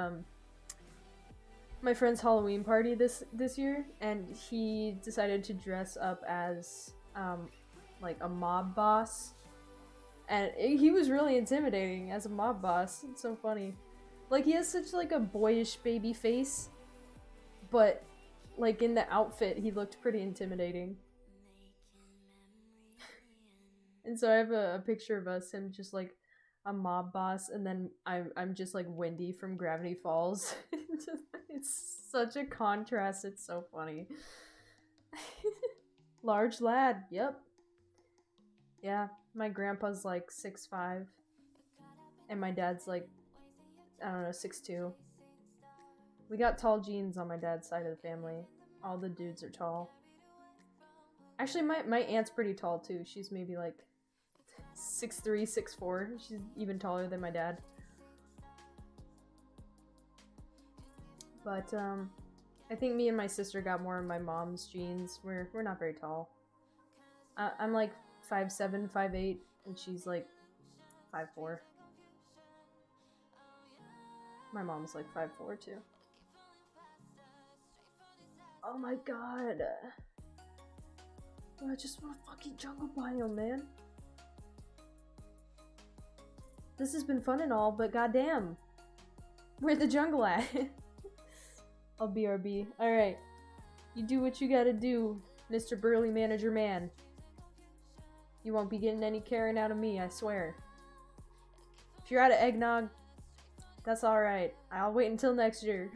Speaker 1: my friend's Halloween party this year, and he decided to dress up as like a mob boss, and he was really intimidating as a mob boss. It's so funny. Like, he has such like a boyish baby face, but like in the outfit he looked pretty intimidating. And so I have a picture of us, him just like a mob boss, and then I'm just like Wendy from Gravity Falls. It's such a contrast. It's so funny. Large lad. Yep. Yeah, my grandpa's like 6'5", and my dad's like, I don't know, 6'2". We got tall genes on my dad's side of the family. All the dudes are tall. Actually, my aunt's pretty tall too. She's maybe like 6'3", 6'4". She's even taller than my dad. But I think me and my sister got more of my mom's genes. We're not very tall. I'm like 5'7", 5'8", and she's like 5'4". My mom's like 5'4" too. Oh my god. Oh, I just want a fucking jungle biome, man. This has been fun and all, but goddamn. Where's the jungle at? I'll BRB. Alright. You do what you gotta do, Mr. Burly Manager Man. You won't be getting any carrying out of me, I swear. If you're out of eggnog, That's alright. I'll wait until next year.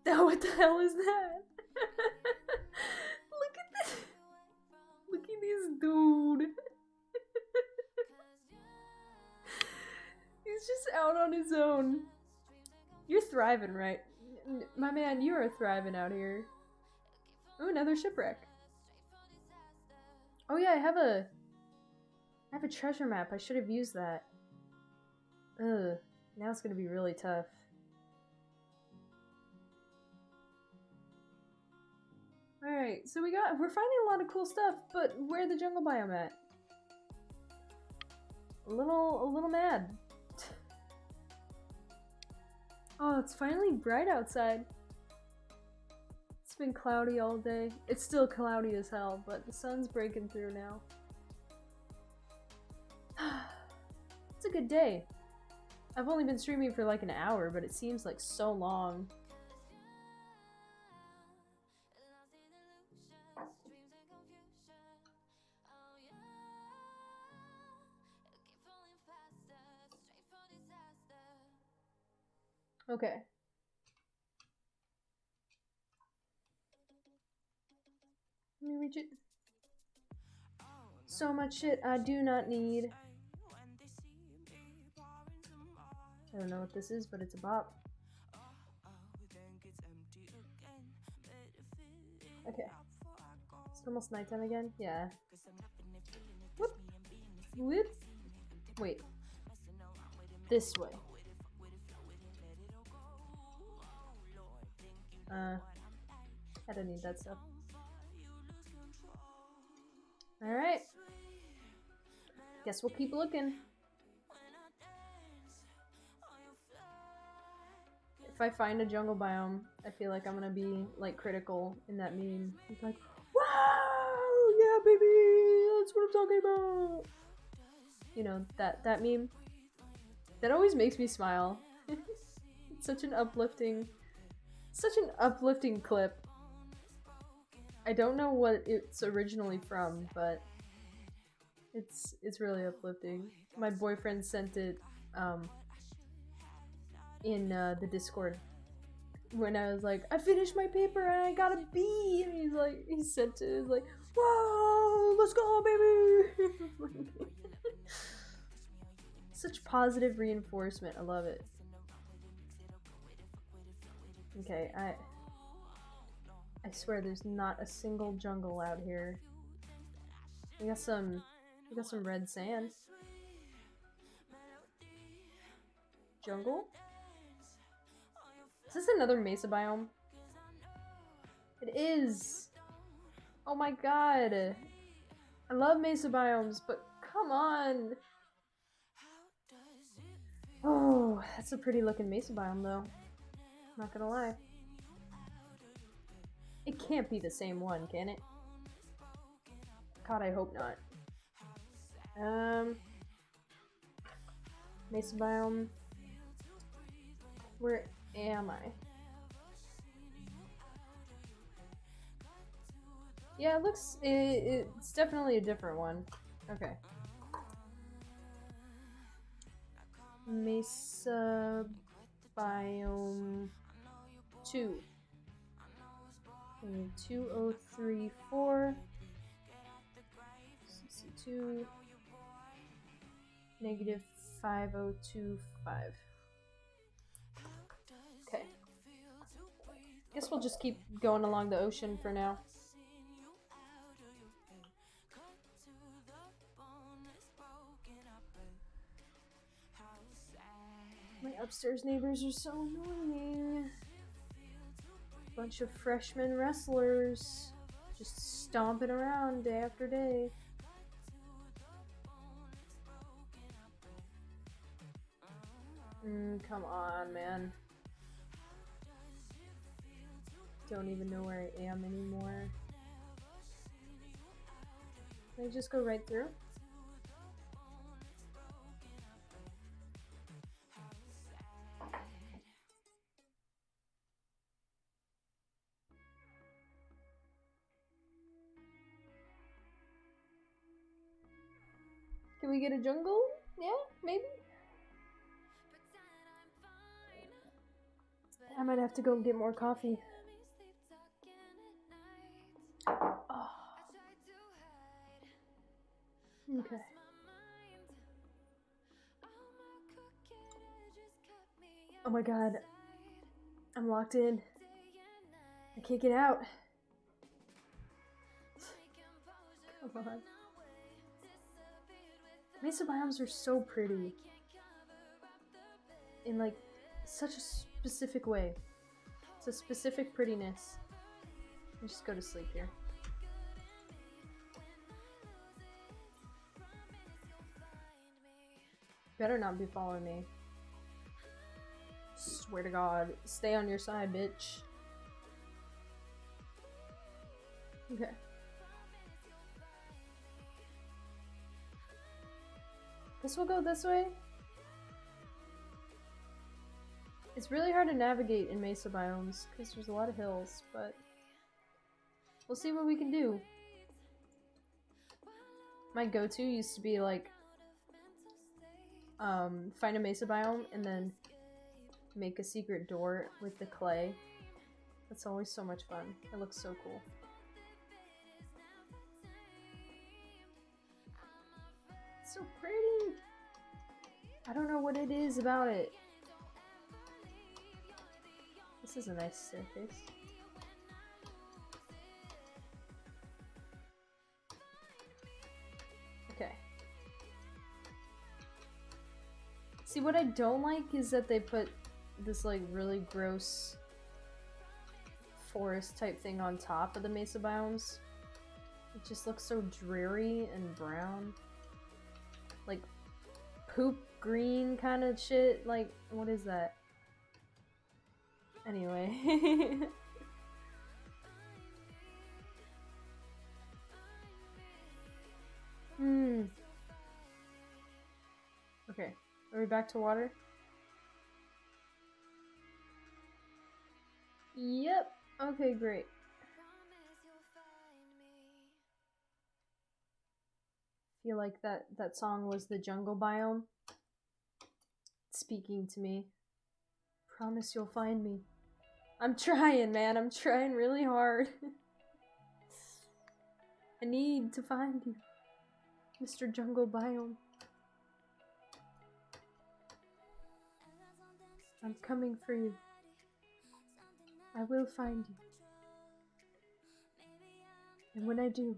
Speaker 1: Oh, what the hell is that? Look at this. Look at this dude. He's just out on his own. You're thriving, right? My man, you are thriving out here. Ooh, another shipwreck. Oh yeah, I have a treasure map. I should have used that. Ugh, now it's gonna be really tough. Alright, so we're finding a lot of cool stuff, but where's the jungle biome at? A little mad. Oh, it's finally bright outside. It's been cloudy all day. It's still cloudy as hell, but the sun's breaking through now. It's a good day. I've only been streaming for like an hour, but it seems like so long. Okay. Let me reach it. So much shit I do not need. I don't know what this is, but it's a bop. Okay. It's almost nighttime again? Yeah. Whoop! Whoop! Wait. This way. I don't need that stuff. Alright. Guess we'll keep looking. If I find a jungle biome, I feel like I'm gonna be like critical in that meme. It's like, wow, yeah, baby, that's what I'm talking about. You know, that meme. That always makes me smile. It's such an uplifting clip. I don't know what it's originally from, but it's really uplifting. My boyfriend sent it in the Discord when I was like, I finished my paper and I got a B, and he sent it. He's like, whoa, let's go, baby. Such positive reinforcement. I love it. Okay, I swear there's not a single jungle out here. We got some red sand. Jungle? Is this another mesa biome? It is! Oh my god! I love mesa biomes, but come on! Oh, that's a pretty looking mesa biome though. Not gonna lie. It can't be the same one, can it? God, I hope not. Mesa biome. Where am I? Yeah, it looks... it's definitely a different one. Okay. Mesa biome 2. 2034. 62. Negative 5025. Okay. Guess we'll just keep going along the ocean for now. My upstairs neighbors are so annoying. Bunch of freshman wrestlers just stomping around day after day. Come on, man. Don't even know where I am anymore. Can I just go right through? Can we get a jungle? Yeah, maybe? I might have to go get more coffee. Oh. Okay. Oh my god. I'm locked in. I can't get out. Come on. Mesa biomes are so pretty. In like such a specific way. It's a specific prettiness. I'll just go to sleep here. Better not be following me. Swear to God. Stay on your side, bitch. Okay. This will go this way. It's really hard to navigate in mesa biomes because there's a lot of hills, but we'll see what we can do. My go-to used to be like find a mesa biome and then make a secret door with the clay. That's always so much fun. It looks so cool. It's so pretty. I don't know what it is about it. This is a nice staircase. Okay. See, what I don't like is that they put this like really gross forest type thing on top of the mesa biomes. It just looks so dreary and brown. Like poop green kind of shit. Like, what is that? Anyway. Okay. Are we back to water? Yep. Okay, great. Feel like that song was the jungle biome speaking to me. Promise you'll find me. I'm trying, man. I'm trying really hard. I need to find you, Mr. Jungle Biome. I'm coming for you. I will find you. And when I do,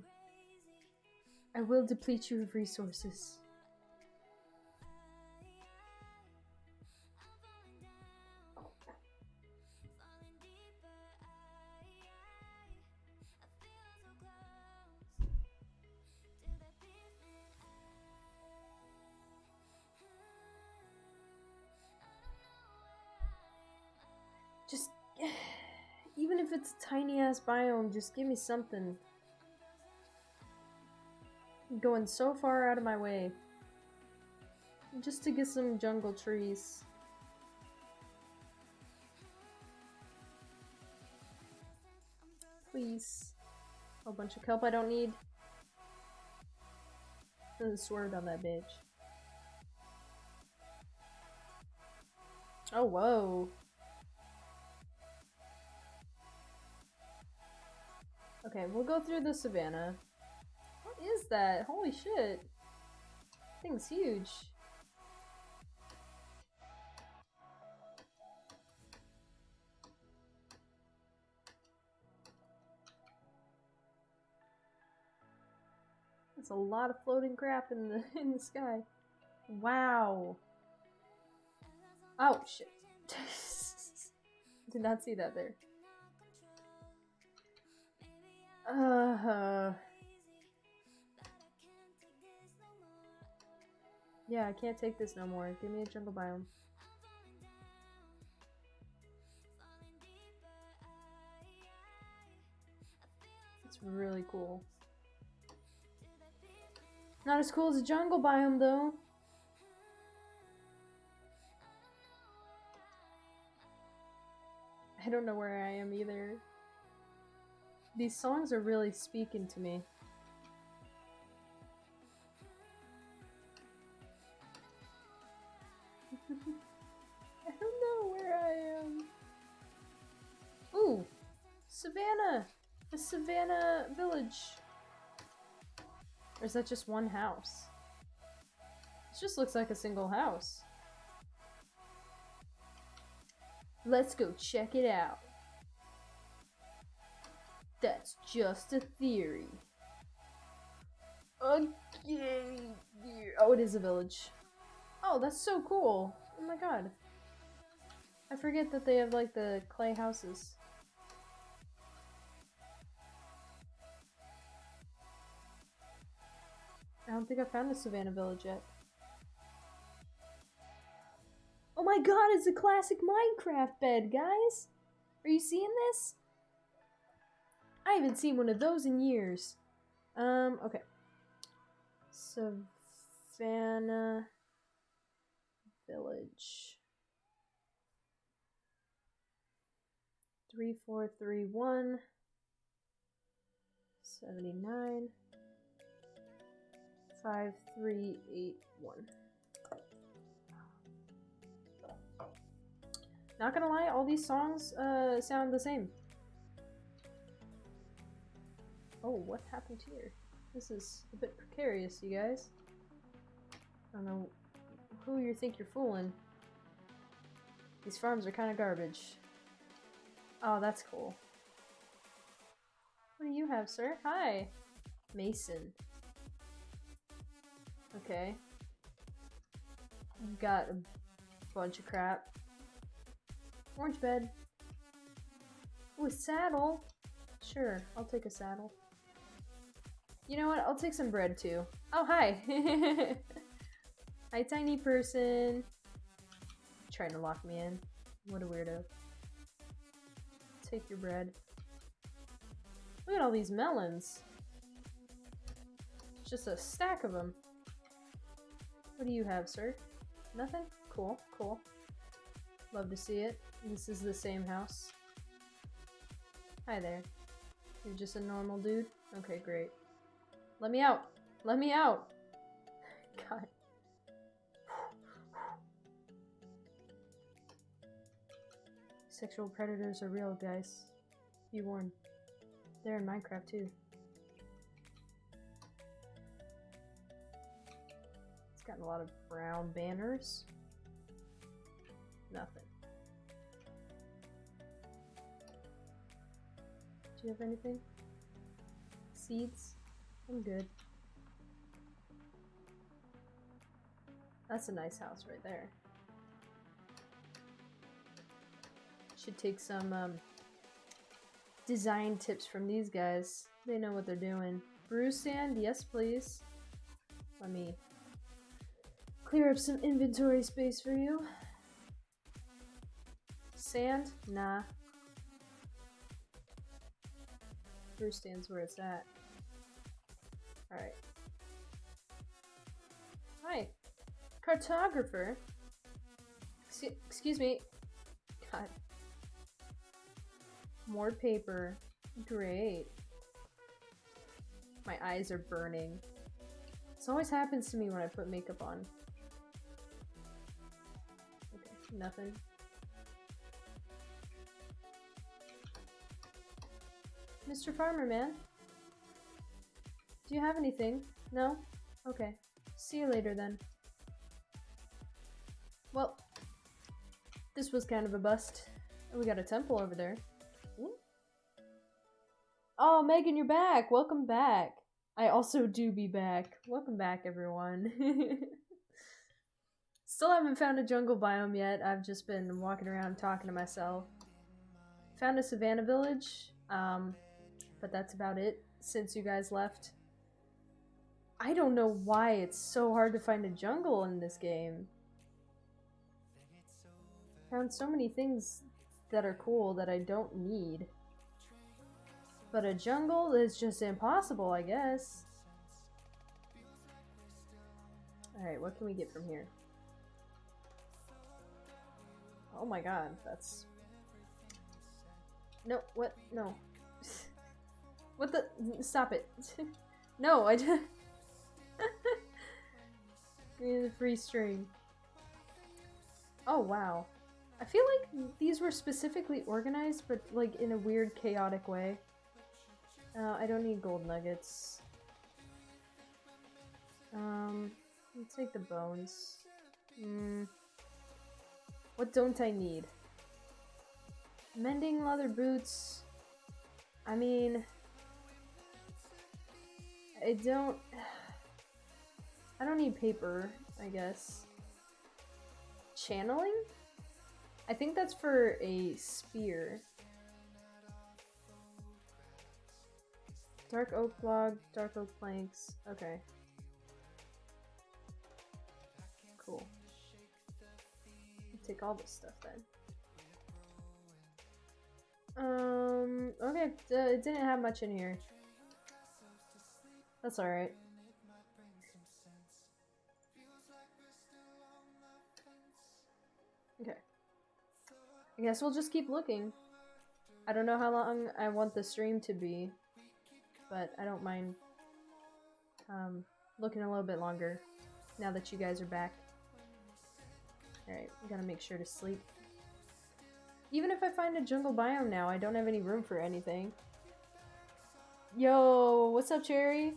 Speaker 1: I will deplete you of resources. Just, even if it's a tiny ass biome, just give me something. I'm going so far out of my way just to get some jungle trees. Please. A bunch of kelp I don't need. Swerved on that bitch. Oh, whoa. Okay, we'll go through the savannah. What is that? Holy shit. Thing's huge. That's a lot of floating crap in the sky. Wow. Oh shit. Did not see that there. Yeah, I can't take this no more. Give me a jungle biome. It's really cool. Not as cool as a jungle biome though. I don't know where I am either. These songs are really speaking to me. I don't know where I am. Ooh! Savannah! The Savannah village. Or is that just one house? It just looks like a single house. Let's go check it out. That's just a theory. Okay. Oh, it is a village. Oh, that's so cool. Oh my god. I forget that they have like the clay houses. I don't think I found a Savannah village yet. Oh my god, it's a classic Minecraft bed, guys! Are you seeing this? I haven't seen one of those in years. Okay. Savannah village. 3431 79 5381. Not gonna lie, all these songs sound the same. Oh, what happened here? This is a bit precarious, you guys. I don't know who you think you're fooling. These farms are kind of garbage. Oh, that's cool. What do you have, sir? Hi! Mason. Okay. You've got a bunch of crap. Orange bed. Ooh, a saddle. Sure, I'll take a saddle. You know what? I'll take some bread too. Oh, hi! Hi, tiny person. Trying to lock me in. What a weirdo. Take your bread. Look at all these melons. It's just a stack of them. What do you have, sir? Nothing? Cool, cool. Love to see it. This is the same house. Hi there. You're just a normal dude? Okay, great. Let me out! Let me out! God. Sexual predators are real, guys. Be warned. They're in Minecraft, too. It's got a lot of brown banners. Nothing. Do you have anything? Seeds? I'm good. That's a nice house right there. Should take some design tips from these guys. They know what they're doing. Brew stand? Yes, please. Let me clear up some inventory space for you. Sand? Nah. Brew stand's where it's at. Alright. Hi. Cartographer? Excuse me. God. More paper. Great. My eyes are burning. This always happens to me when I put makeup on. Okay, nothing. Mr. Farmer Man? Do you have anything? No? Okay. See you later then. Well, this was kind of a bust. We got a temple over there. Ooh. Oh, Megan, you're back! Welcome back! I also do be back. Welcome back, everyone. Still haven't found a jungle biome yet. I've just been walking around talking to myself. Found a savannah village, but that's about it since you guys left. I don't know why it's so hard to find a jungle in this game. Found so many things that are cool that I don't need. But a jungle is just impossible, I guess. Alright, what can we get from here? Oh my god, that's... No, what? No. What the? Stop it. No, I just... Give me the free string. Oh, wow. I feel like these were specifically organized, but like in a weird, chaotic way. I don't need gold nuggets. Let's take the bones. What don't I need? Mending leather boots. I mean, I don't need paper, I guess. Channeling? I think that's for a spear. Dark oak log, dark oak planks. Okay. Cool. Take all this stuff then. Okay, it didn't have much in here. That's alright. Okay. I guess we'll just keep looking. I don't know how long I want the stream to be, but I don't mind looking a little bit longer now that you guys are back. Alright, we gotta make sure to sleep. Even if I find a jungle biome now, I don't have any room for anything. Yo, what's up, Cherry?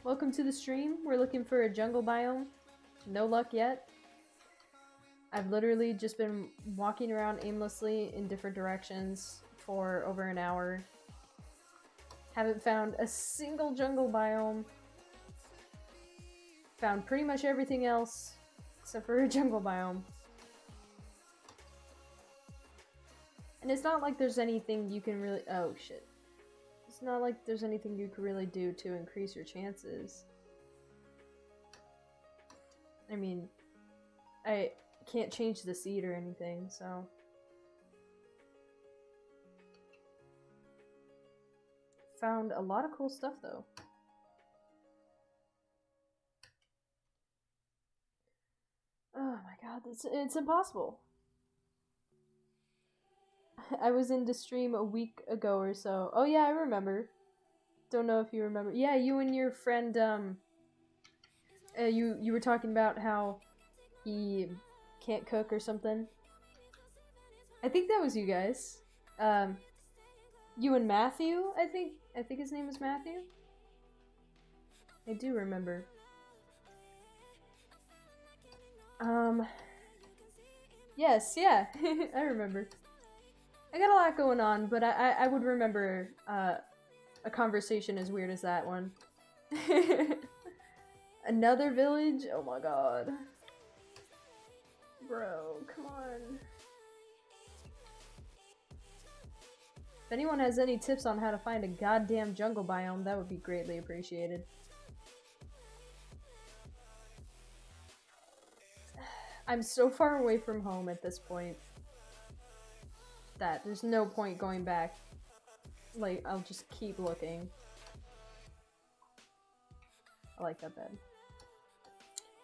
Speaker 1: Welcome to the stream. We're looking for a jungle biome. No luck yet. I've literally just been walking around aimlessly in different directions for over an hour. Haven't found a single jungle biome. Found pretty much everything else except for a jungle biome. And it's not like there's anything you can really— oh shit. It's not like there's anything you can really do to increase your chances. I mean, I can't change the seed or anything, so. Found a lot of cool stuff though. Oh my god, it's impossible. I was in the stream a week ago or so. Oh yeah, I remember. Don't know if you remember. Yeah, you and your friend, you were talking about how he can't cook or something. I think that was you guys. You and Matthew, I think his name was Matthew. I do remember. Yes, yeah, I remember. I got a lot going on, but I would remember a conversation as weird as that one. Another village? Oh my god. Bro, come on. If anyone has any tips on how to find a goddamn jungle biome, that would be greatly appreciated. I'm so far away from home at this point that there's no point going back. Like, I'll just keep looking. I like that bed.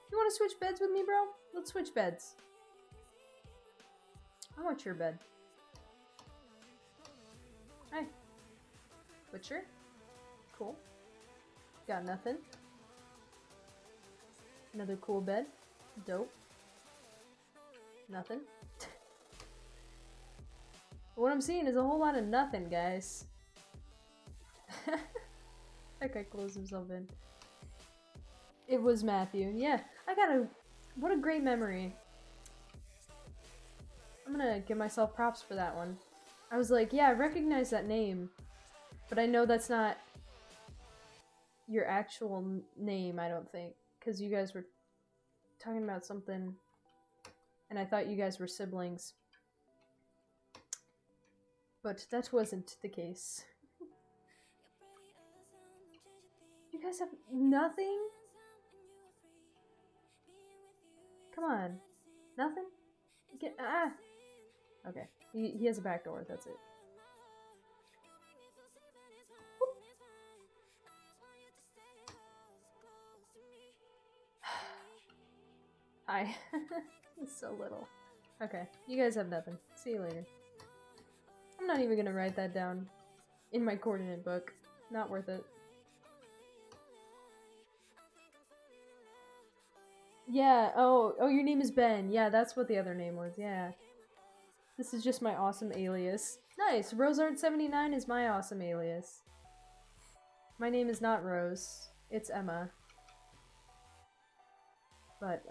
Speaker 1: You want to switch beds with me, bro? Let's switch beds. I want your bed. Hi. Butcher. Cool. Got nothing. Another cool bed. Dope. Nothing. What I'm seeing is a whole lot of nothing, guys. That guy closed himself in. It was Matthew. Yeah, what a great memory. I'm gonna give myself props for that one. I was like, yeah, I recognize that name, but I know that's not your actual name, I don't think, because you guys were talking about something, and I thought you guys were siblings. But that wasn't the case. You guys have nothing? Come on. Nothing? Okay. He has a back door, that's it. Hi. It's so little. Okay, you guys have nothing. See you later. I'm not even gonna write that down in my coordinate book. Not worth it. Yeah, oh, your name is Ben. Yeah, that's what the other name was, yeah. This is just my awesome alias. Nice, Roseart79 is my awesome alias. My name is not Rose, it's Emma. But,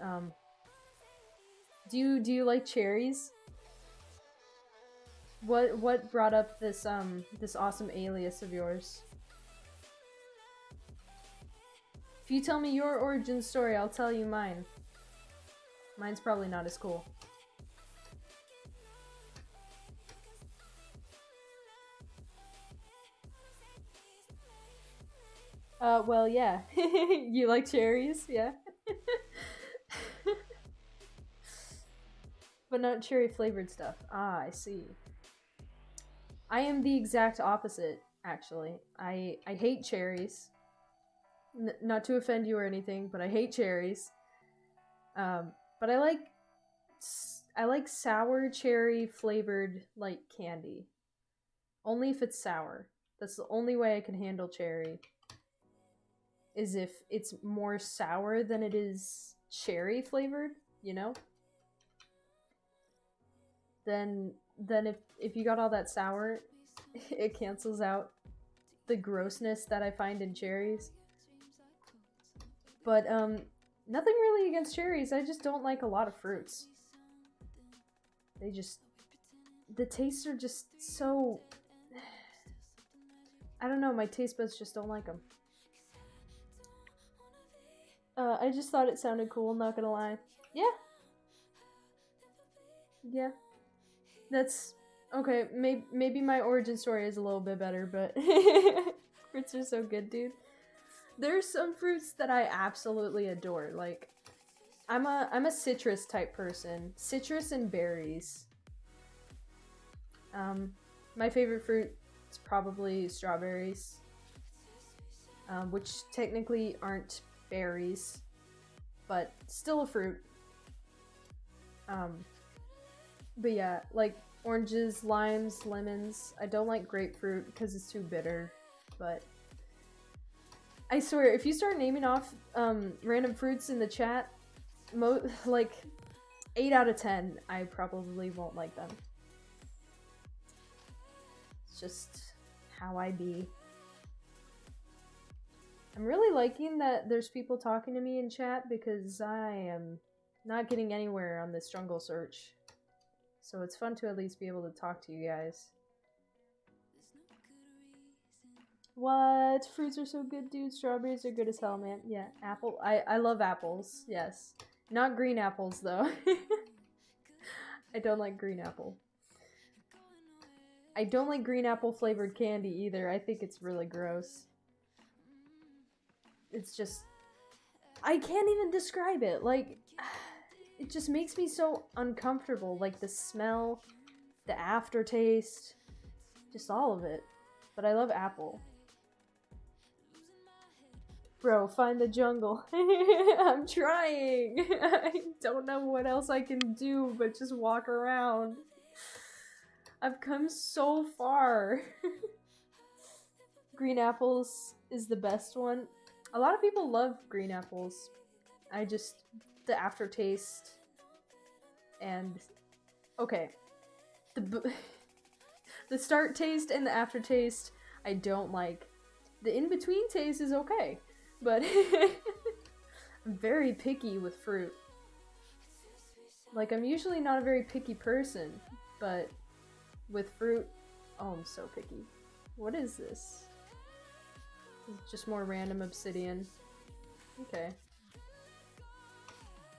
Speaker 1: do you like cherries? What brought up this, this awesome alias of yours? If you tell me your origin story, I'll tell you mine. Mine's probably not as cool. Well, yeah. You like cherries? Yeah. But not cherry flavored stuff. Ah, I see. I am the exact opposite, actually. I hate cherries. Not to offend you or anything, but I hate cherries. But I like sour cherry flavored like candy. Only if it's sour. That's the only way I can handle cherry. Is if it's more sour than it is cherry flavored, you know? Then if you got all that sour, it cancels out the grossness that I find in cherries. But nothing really against cherries. I just don't like a lot of fruits. The tastes are just so, I don't know, my taste buds just don't like them. I just thought it sounded cool, not gonna lie. Yeah. Yeah. That's okay. Maybe my origin story is a little bit better, but fruits are so good, dude. There's some fruits that I absolutely adore. Like, I'm a citrus type person. Citrus and berries. My favorite fruit is probably strawberries, which technically aren't berries, but still a fruit. But yeah, like oranges, limes, lemons. I don't like grapefruit because it's too bitter, but I swear, if you start naming off random fruits in the chat, like 8 out of 10, I probably won't like them. It's just how I be. I'm really liking that there's people talking to me in chat because I am not getting anywhere on this jungle search. So it's fun to at least be able to talk to you guys. What? Fruits are so good, dude. Strawberries are good as hell, man. Yeah, apple. I love apples, yes. Not green apples, though. I don't like green apple. I don't like green apple flavored candy either. I think it's really gross. It's just, I can't even describe it. Like, it just makes me so uncomfortable. Like the smell, the aftertaste, just all of it. But I love apple. Bro, find the jungle. I'm trying. I don't know what else I can do but just walk around. I've come so far. Green apples is the best one. A lot of people love green apples. The aftertaste and okay, the start taste and the aftertaste I don't like. The in-between taste is okay, but I'm very picky with fruit. Like, I'm usually not a very picky person, but with fruit, oh, I'm so picky. What is this? It's just more random obsidian. Okay.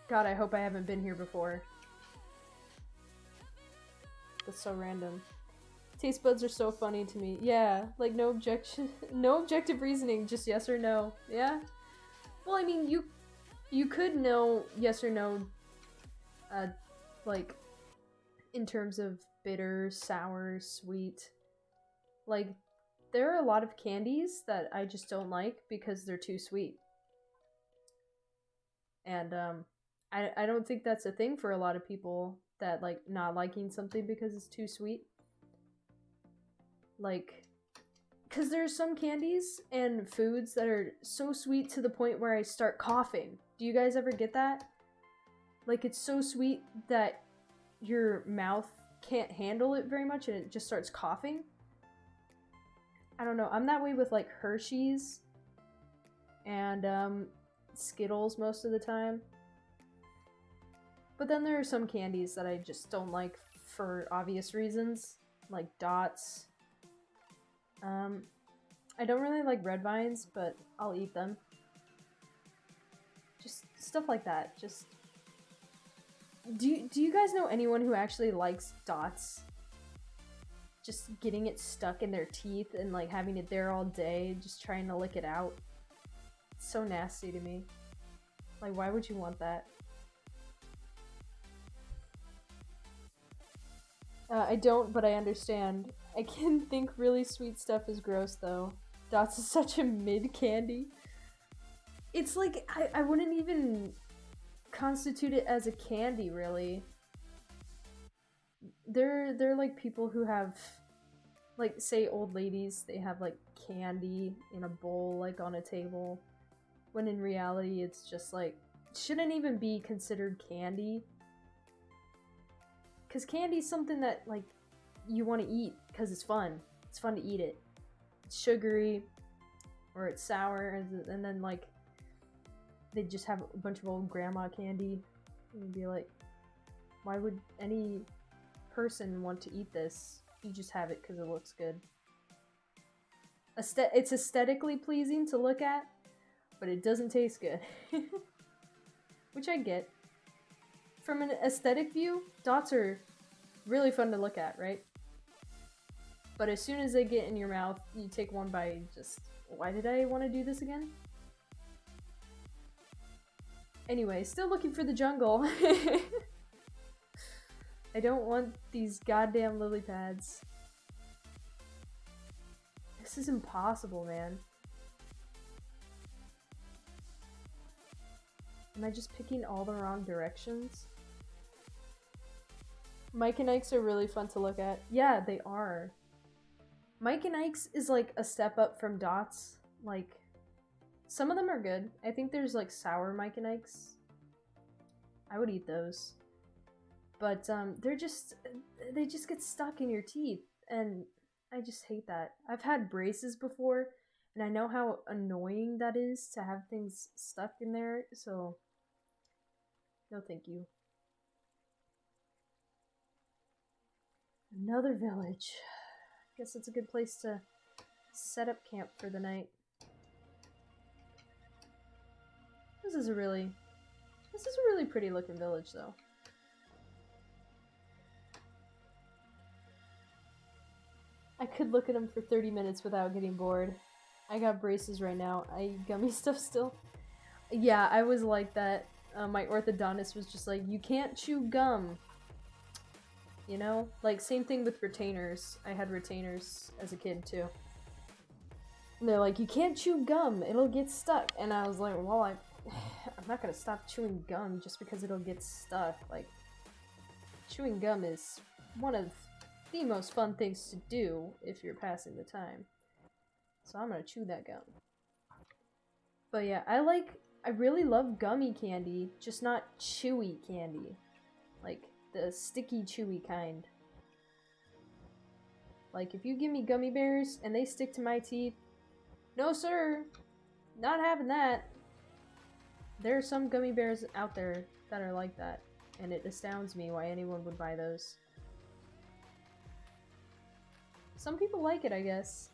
Speaker 1: God, I hope I haven't been here before. That's so random. Taste buds are so funny to me. Yeah, like no objective reasoning, just yes or no. Yeah? Well, I mean, you could know yes or no, like, in terms of bitter, sour, sweet. Like, there are a lot of candies that I just don't like because they're too sweet. And, I don't think that's a thing for a lot of people, that, like, not liking something because it's too sweet. Like, because there's some candies and foods that are so sweet to the point where I start coughing. Do you guys ever get that? Like, it's so sweet that your mouth can't handle it very much and it just starts coughing. I don't know. I'm that way with like Hershey's and Skittles most of the time. But then there are some candies that I just don't like for obvious reasons, like Dots. I don't really like red vines, but I'll eat them. Just stuff like that. Just do you guys know anyone who actually likes Dots? Just getting it stuck in their teeth and like having it there all day, just trying to lick it out. It's so nasty to me. Like, why would you want that? I don't, but I understand. I can think really sweet stuff is gross though. Dots is such a mid candy. It's like, I wouldn't even constitute it as a candy, really. They're like people who have, like, say old ladies, they have like candy in a bowl, like on a table, when in reality it's just like, shouldn't even be considered candy. Because candy's something that, like, you want to eat because it's fun. It's fun to eat it. It's sugary, or it's sour, and then, like, they just have a bunch of old grandma candy. And be like, why would any person want to eat this? You just have it because it looks good. It's aesthetically pleasing to look at, but it doesn't taste good. Which I get. From an aesthetic view, Dots are really fun to look at, right? But as soon as they get in your mouth, you take one bite, just, why did I want to do this again? Anyway, still looking for the jungle. I don't want these goddamn lily pads. This is impossible, man. Am I just picking all the wrong directions? Mike and Ike's are really fun to look at. Yeah, they are. Mike and Ike's is like a step up from Dots. Like, some of them are good. I think there's like sour Mike and Ike's. I would eat those. But they just get stuck in your teeth, and I just hate that. I've had braces before, and I know how annoying that is to have things stuck in there, so no thank you. Another village. Guess it's a good place to set up camp for the night. This is a really pretty looking village though. I could look at them for 30 minutes without getting bored. I got braces right now. I eat gummy stuff still. Yeah, I was like that. My orthodontist was just like, you can't chew gum. You know? Like, same thing with retainers. I had retainers as a kid too. And they're like, you can't chew gum, it'll get stuck. And I was like, well, I'm not gonna stop chewing gum just because it'll get stuck. Like, chewing gum is one of the most fun things to do if you're passing the time. So I'm gonna chew that gum. But yeah, I really love gummy candy, just not chewy candy. Like, the sticky chewy kind. Like, if you give me gummy bears and they stick to my teeth, no sir, not having that. There are some gummy bears out there that are like that, and it astounds me why anyone would buy those. Some people like it, I guess.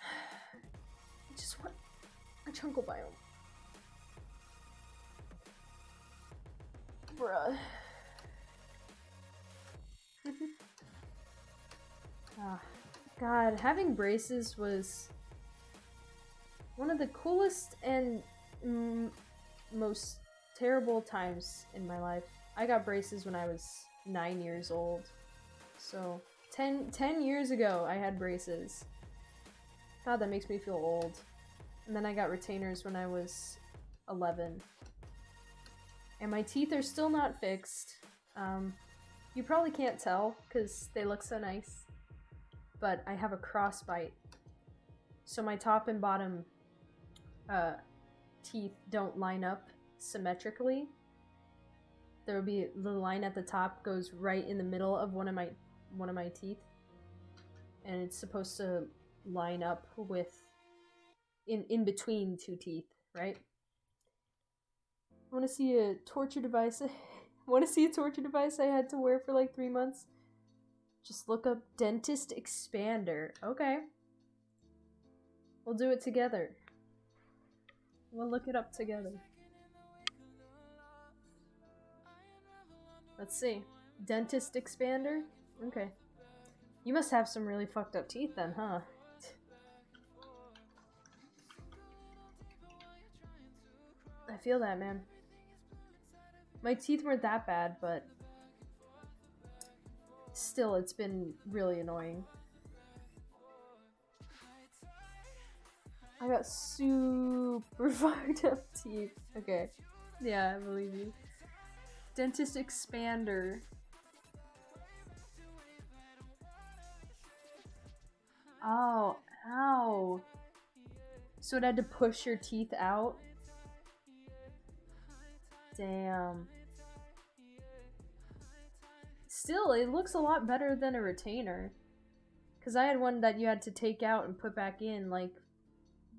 Speaker 1: I just want a jungle biome. Bruh. Ah, God, having braces was one of the coolest and most terrible times in my life. I got braces when I was 9 years old. So, 10 years ago I had braces. God, that makes me feel old. And then I got retainers when I was 11. And my teeth are still not fixed. You probably can't tell because they look so nice. But I have a crossbite. So my top and bottom teeth don't line up symmetrically. There would be the line at the top goes right in the middle of one of my teeth, and it's supposed to line up with in between two teeth, right? I want to see a torture device. Want to see a torture device I had to wear for like 3 months? Just look up dentist expander. Okay. We'll do it together. We'll look it up together. Let's see. Dentist expander? Okay. You must have some really fucked up teeth then, huh? I feel that, man. My teeth weren't that bad, but still, it's been really annoying. I got super fucked up teeth. Okay. Yeah, I believe you. Dentist expander. Oh, ow. So it had to push your teeth out? Damn. Still, it looks a lot better than a retainer. Because I had one that you had to take out and put back in, like,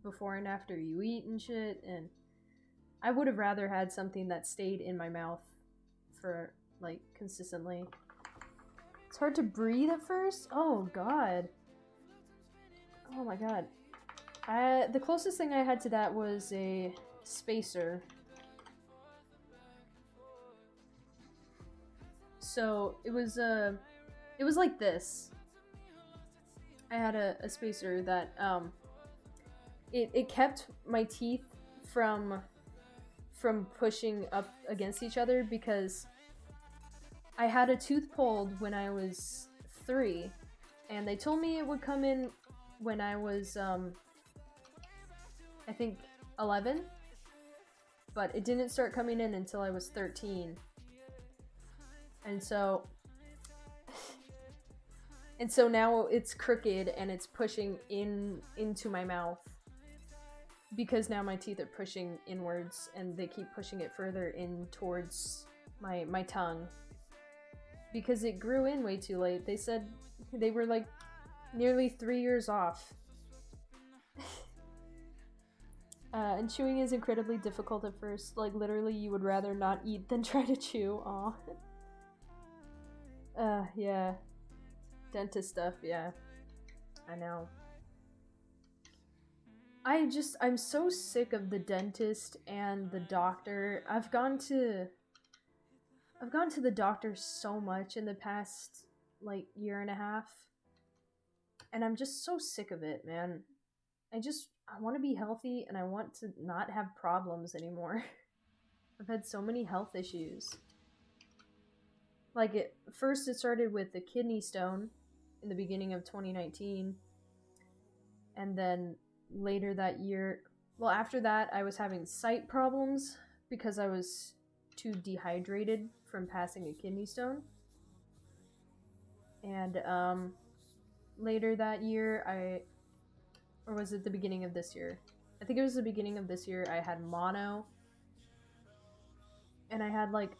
Speaker 1: before and after you eat and shit, and I would have rather had something that stayed in my mouth for, like, consistently. It's hard to breathe at first? Oh, God. Oh, my God. The closest thing I had to that was a spacer. So, it was like this. I had a spacer that, it kept my teeth from pushing up against each other because I had a tooth pulled when I was 3, and they told me it would come in when I was, I think 11, but it didn't start coming in until I was 13. And so now it's crooked and it's pushing into my mouth because now my teeth are pushing inwards and they keep pushing it further in towards my tongue because it grew in way too late. They said they were like nearly 3 years off. And chewing is incredibly difficult at first. Like, literally, you would rather not eat than try to chew. Aw. Yeah. Dentist stuff, yeah. I know. I'm so sick of the dentist and the doctor. I've gone to the doctor so much in the past, like, year and a half. And I'm just so sick of it, man. I want to be healthy and I want to not have problems anymore. I've had so many health issues. Like, first it started with the kidney stone in the beginning of 2019. And then later that year, well, after that, I was having sight problems because I was too dehydrated from passing a kidney stone. And later that year, or was it the beginning of this year? I think it was the beginning of this year. I had mono, and I had like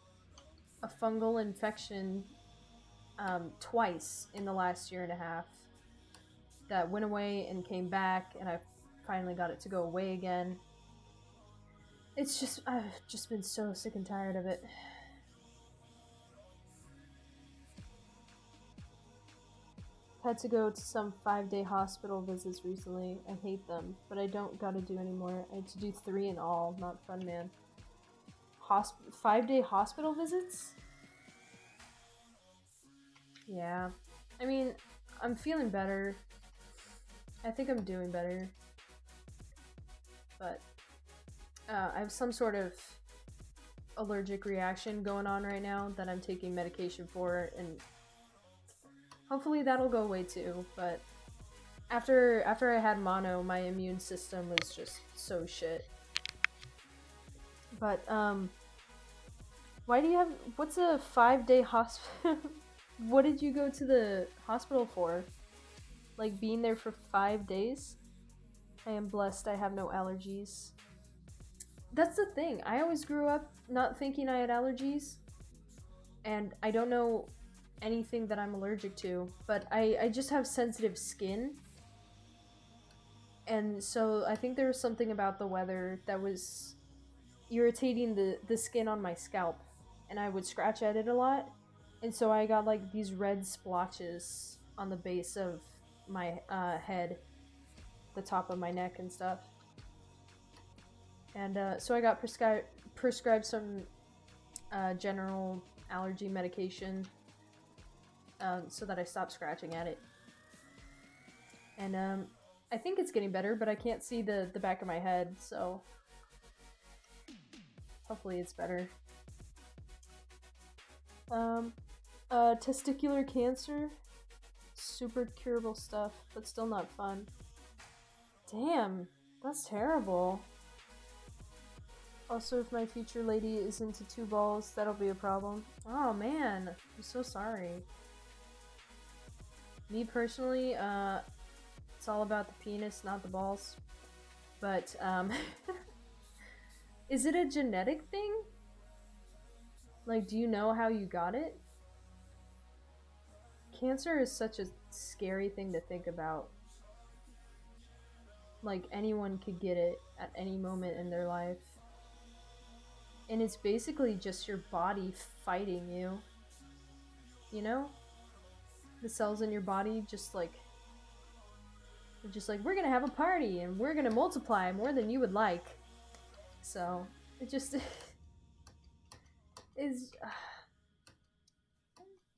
Speaker 1: a fungal infection twice in the last year and a half that went away and came back, and I finally got it to go away again. It's just, I've just been so sick and tired of it. Had to go to some 5-day hospital visits recently. I hate them, but I don't gotta do anymore. I had to do 3 in all. Not fun, man. 5-day hospital visits? Yeah. I mean, I'm feeling better. I think I'm doing better. But I have some sort of allergic reaction going on right now that I'm taking medication for, and hopefully that'll go away too. But after I had mono, my immune system was just so shit. But why do you have, what's a 5-day hospital? What did you go to the hospital for? Like, being there for 5 days? I am blessed I have no allergies. That's the thing. I always grew up not thinking I had allergies, and I don't know anything that I'm allergic to, but I just have sensitive skin. And so I think there was something about the weather that was irritating the skin on my scalp, and I would scratch at it a lot. And so I got like these red splotches on the base of my head, the top of my neck and stuff. And so I got prescribed some general allergy medication so that I stopped scratching at it. And I think it's getting better, but I can't see the back of my head, so hopefully it's better. Testicular cancer, super curable stuff, but still not fun. Damn, that's terrible. Also, if my future lady is into 2 balls, that'll be a problem. Oh man, I'm so sorry. Me personally, it's all about the penis, not the balls. But, is it a genetic thing? Like, do you know how you got it? Cancer is such a scary thing to think about. Like, anyone could get it at any moment in their life. And it's basically just your body fighting you. You know? The cells in your body just like, they're just like, we're gonna have a party and we're gonna multiply more than you would like. So, it just is.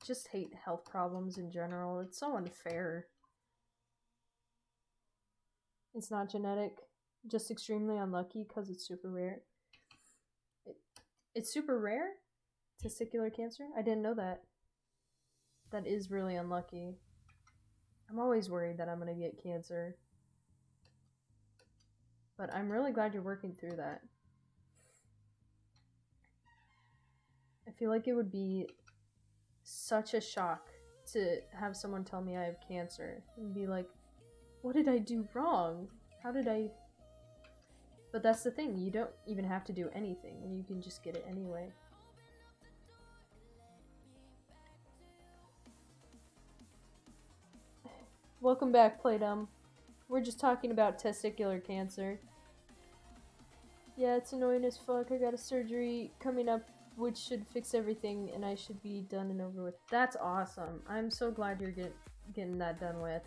Speaker 1: Just hate health problems in general. It's so unfair. It's not genetic, just extremely unlucky because it's super rare. It's super rare? Testicular cancer? I didn't know that. That is really unlucky. I'm always worried that I'm gonna get cancer. But I'm really glad you're working through that. I feel like it would be such a shock to have someone tell me I have cancer and be like, what did I do wrong? How did I... But that's the thing, you don't even have to do anything, and you can just get it anyway. Welcome back, Playdum. We're just talking about testicular cancer. Yeah, it's annoying as fuck. I got a surgery coming up which should fix everything, and I should be done and over with. That's awesome. I'm so glad you're getting that done with.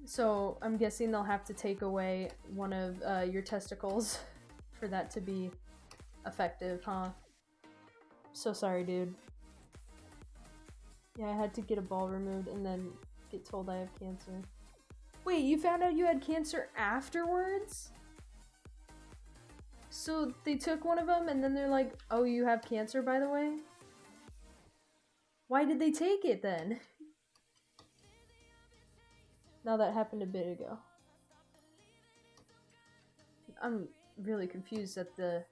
Speaker 1: So I'm guessing they'll have to take away one of your testicles for that to be effective, huh? So sorry, dude. Yeah, I had to get a ball removed and then get told I have cancer. Wait, you found out you had cancer afterwards? So they took one of them and then they're like, oh, you have cancer, by the way? Why did they take it then? Now that happened a bit ago. I'm really confused at the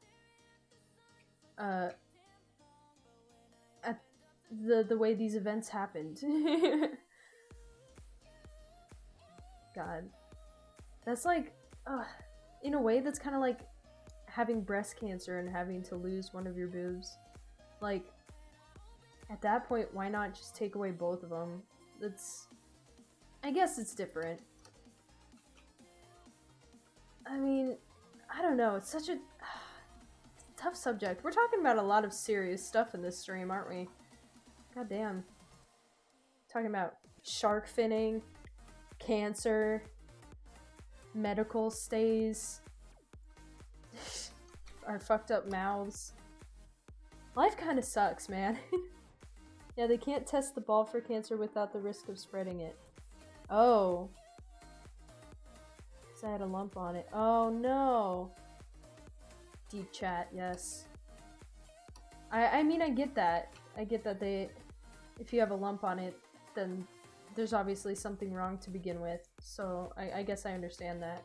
Speaker 1: way these events happened. God. That's like, in a way that's kind of like having breast cancer and having to lose one of your boobs. Like, at that point, why not just take away both of them? That's... I guess it's different. I mean, I don't know, it's such a tough subject. We're talking about a lot of serious stuff in this stream, aren't we? God damn. Talking about shark finning, cancer, medical stays, our fucked up mouths. Life kind of sucks, man. Yeah, they can't test the ball for cancer without the risk of spreading it. Oh. Because I had a lump on it. Oh no. Deep chat, yes. I mean, I get that. I get that if you have a lump on it, then there's obviously something wrong to begin with. So I guess I understand that.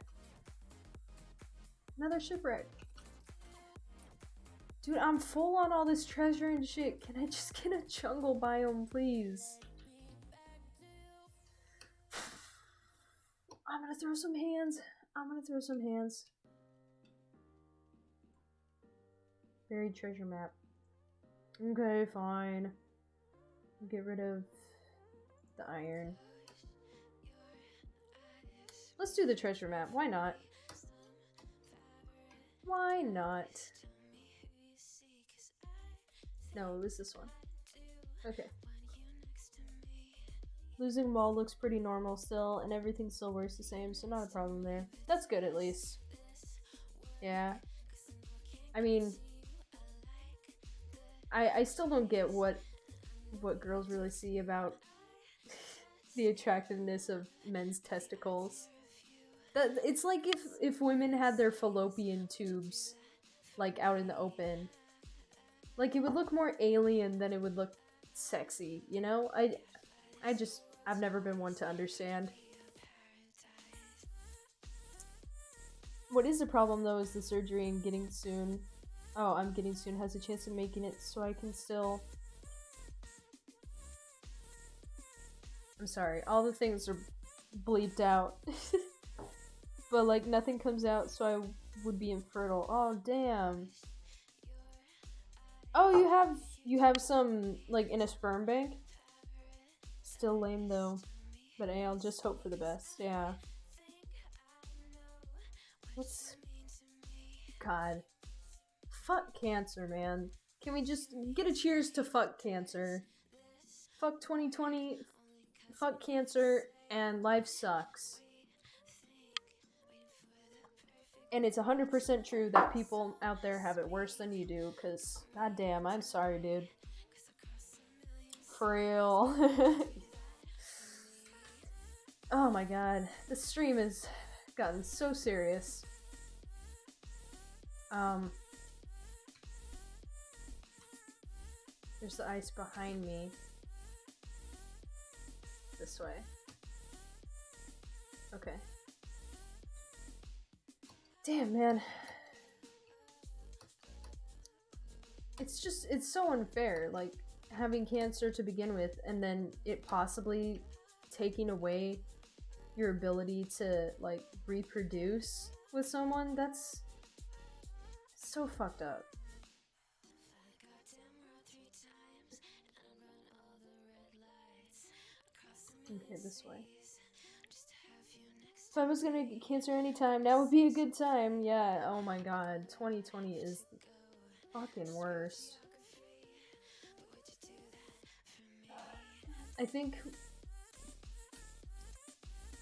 Speaker 1: Another shipwreck. Dude, I'm full on all this treasure and shit. Can I just get a jungle biome, please? I'm gonna throw some hands. I'm want to throw some hands. Buried treasure map. Okay, fine. Get rid of the iron. Let's do the treasure map. Why not? Why not? No, it was this one. Okay. Losing them all looks pretty normal still, and everything still works the same, so not a problem there. That's good, at least. Yeah. I mean, I still don't get what girls really see about the attractiveness of men's testicles. It's like if women had their fallopian tubes, like, out in the open. Like, it would look more alien than it would look sexy, you know? I've never been one to understand. What is the problem, though, is the surgery and getting soon. Oh, I'm getting soon has a chance of making it, so I can still... I'm sorry, all the things are bleeped out. But, like, nothing comes out, so I would be infertile. Oh, damn. Oh, you have some, like, in a sperm bank? Still lame, though. But hey, I'll just hope for the best, yeah. What's... God. Fuck cancer, man. Can we just get a cheers to fuck cancer? Fuck 2020, fuck cancer, and life sucks. And it's 100% true that people out there have it worse than you do, because, goddamn, I'm sorry, dude. For real. Oh my god, this stream has gotten so serious. There's the ice behind me. This way. Okay. Damn, man. It's so unfair, like, having cancer to begin with, and then it possibly taking away your ability to, like, reproduce with someone. That's so fucked up. Okay, this way. If I was gonna get cancer anytime, now would be a good time. Yeah, oh my god. 2020 is the fucking worst. I think...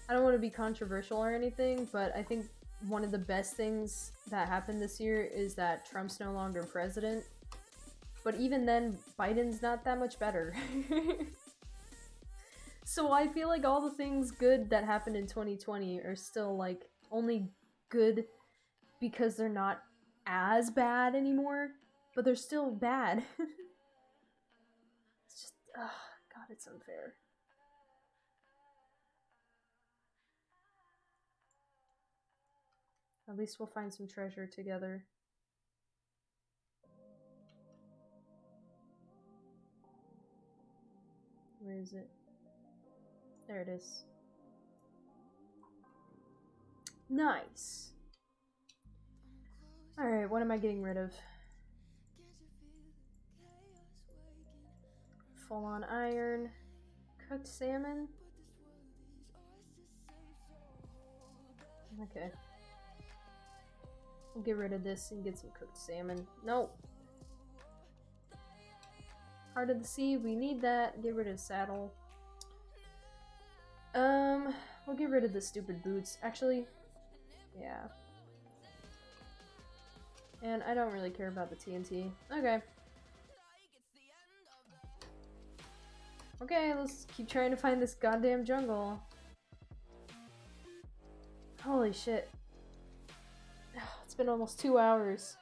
Speaker 1: I don't want to be controversial or anything, but I think one of the best things that happened this year is that Trump's no longer president. But even then, Biden's not that much better. So I feel like all the things good that happened in 2020 are still, like, only good because they're not as bad anymore, but they're still bad. It's just, God, it's unfair. At least we'll find some treasure together. Where is it? There it is. Nice. Alright, what am I getting rid of? Full on iron. Cooked salmon? Okay. We'll get rid of this and get some cooked salmon. Nope. Heart of the sea, we need that. Get rid of saddle. We'll get rid of the stupid boots. Actually, yeah. And I don't really care about the TNT. Okay. Okay, let's keep trying to find this goddamn jungle. Holy shit. It's been almost 2 hours.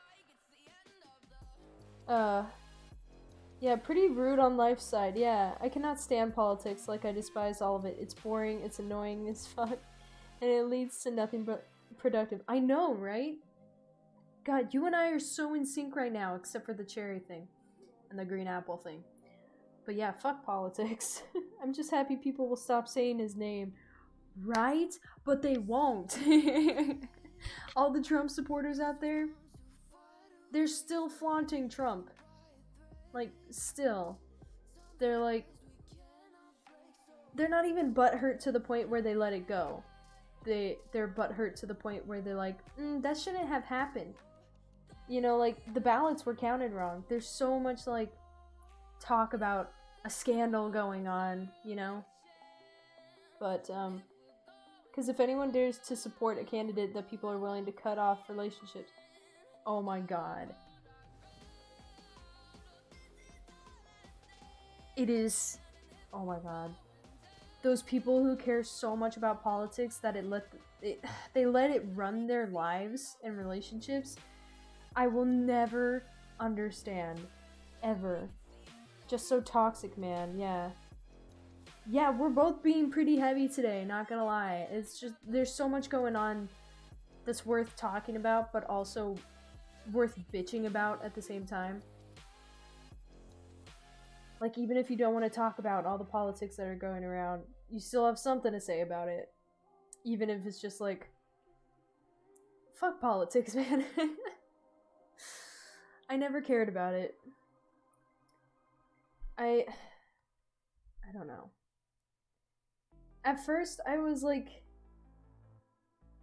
Speaker 1: Yeah, pretty rude on life's side. Yeah, I cannot stand politics. Like, I despise all of it. It's boring, it's annoying as fuck, and it leads to nothing but productive. I know, right? God, you and I are so in sync right now, except for the cherry thing and the green apple thing. But yeah, fuck politics. I'm just happy people will stop saying his name. Right? But they won't. all the Trump supporters out there, they're still flaunting Trump. Like, still. They're like, they're not even butthurt to the point where they let it go. They're butthurt to the point where they're like, that shouldn't have happened. You know, like, the ballots were counted wrong. There's so much, like, talk about a scandal going on, you know? But, because if anyone dares to support a candidate that people are willing to cut off relationships, oh my god. It is, oh my god. Those people who care so much about politics that they let it run their lives and relationships, I will never understand. Ever. Just so toxic, man. Yeah. Yeah, we're both being pretty heavy today, not gonna lie. It's just, there's so much going on that's worth talking about, but also worth bitching about at the same time. Like, even if you don't want to talk about all the politics that are going around, you still have something to say about it. Even if it's just like, fuck politics, man. I never cared about it. I don't know. At first, I was like,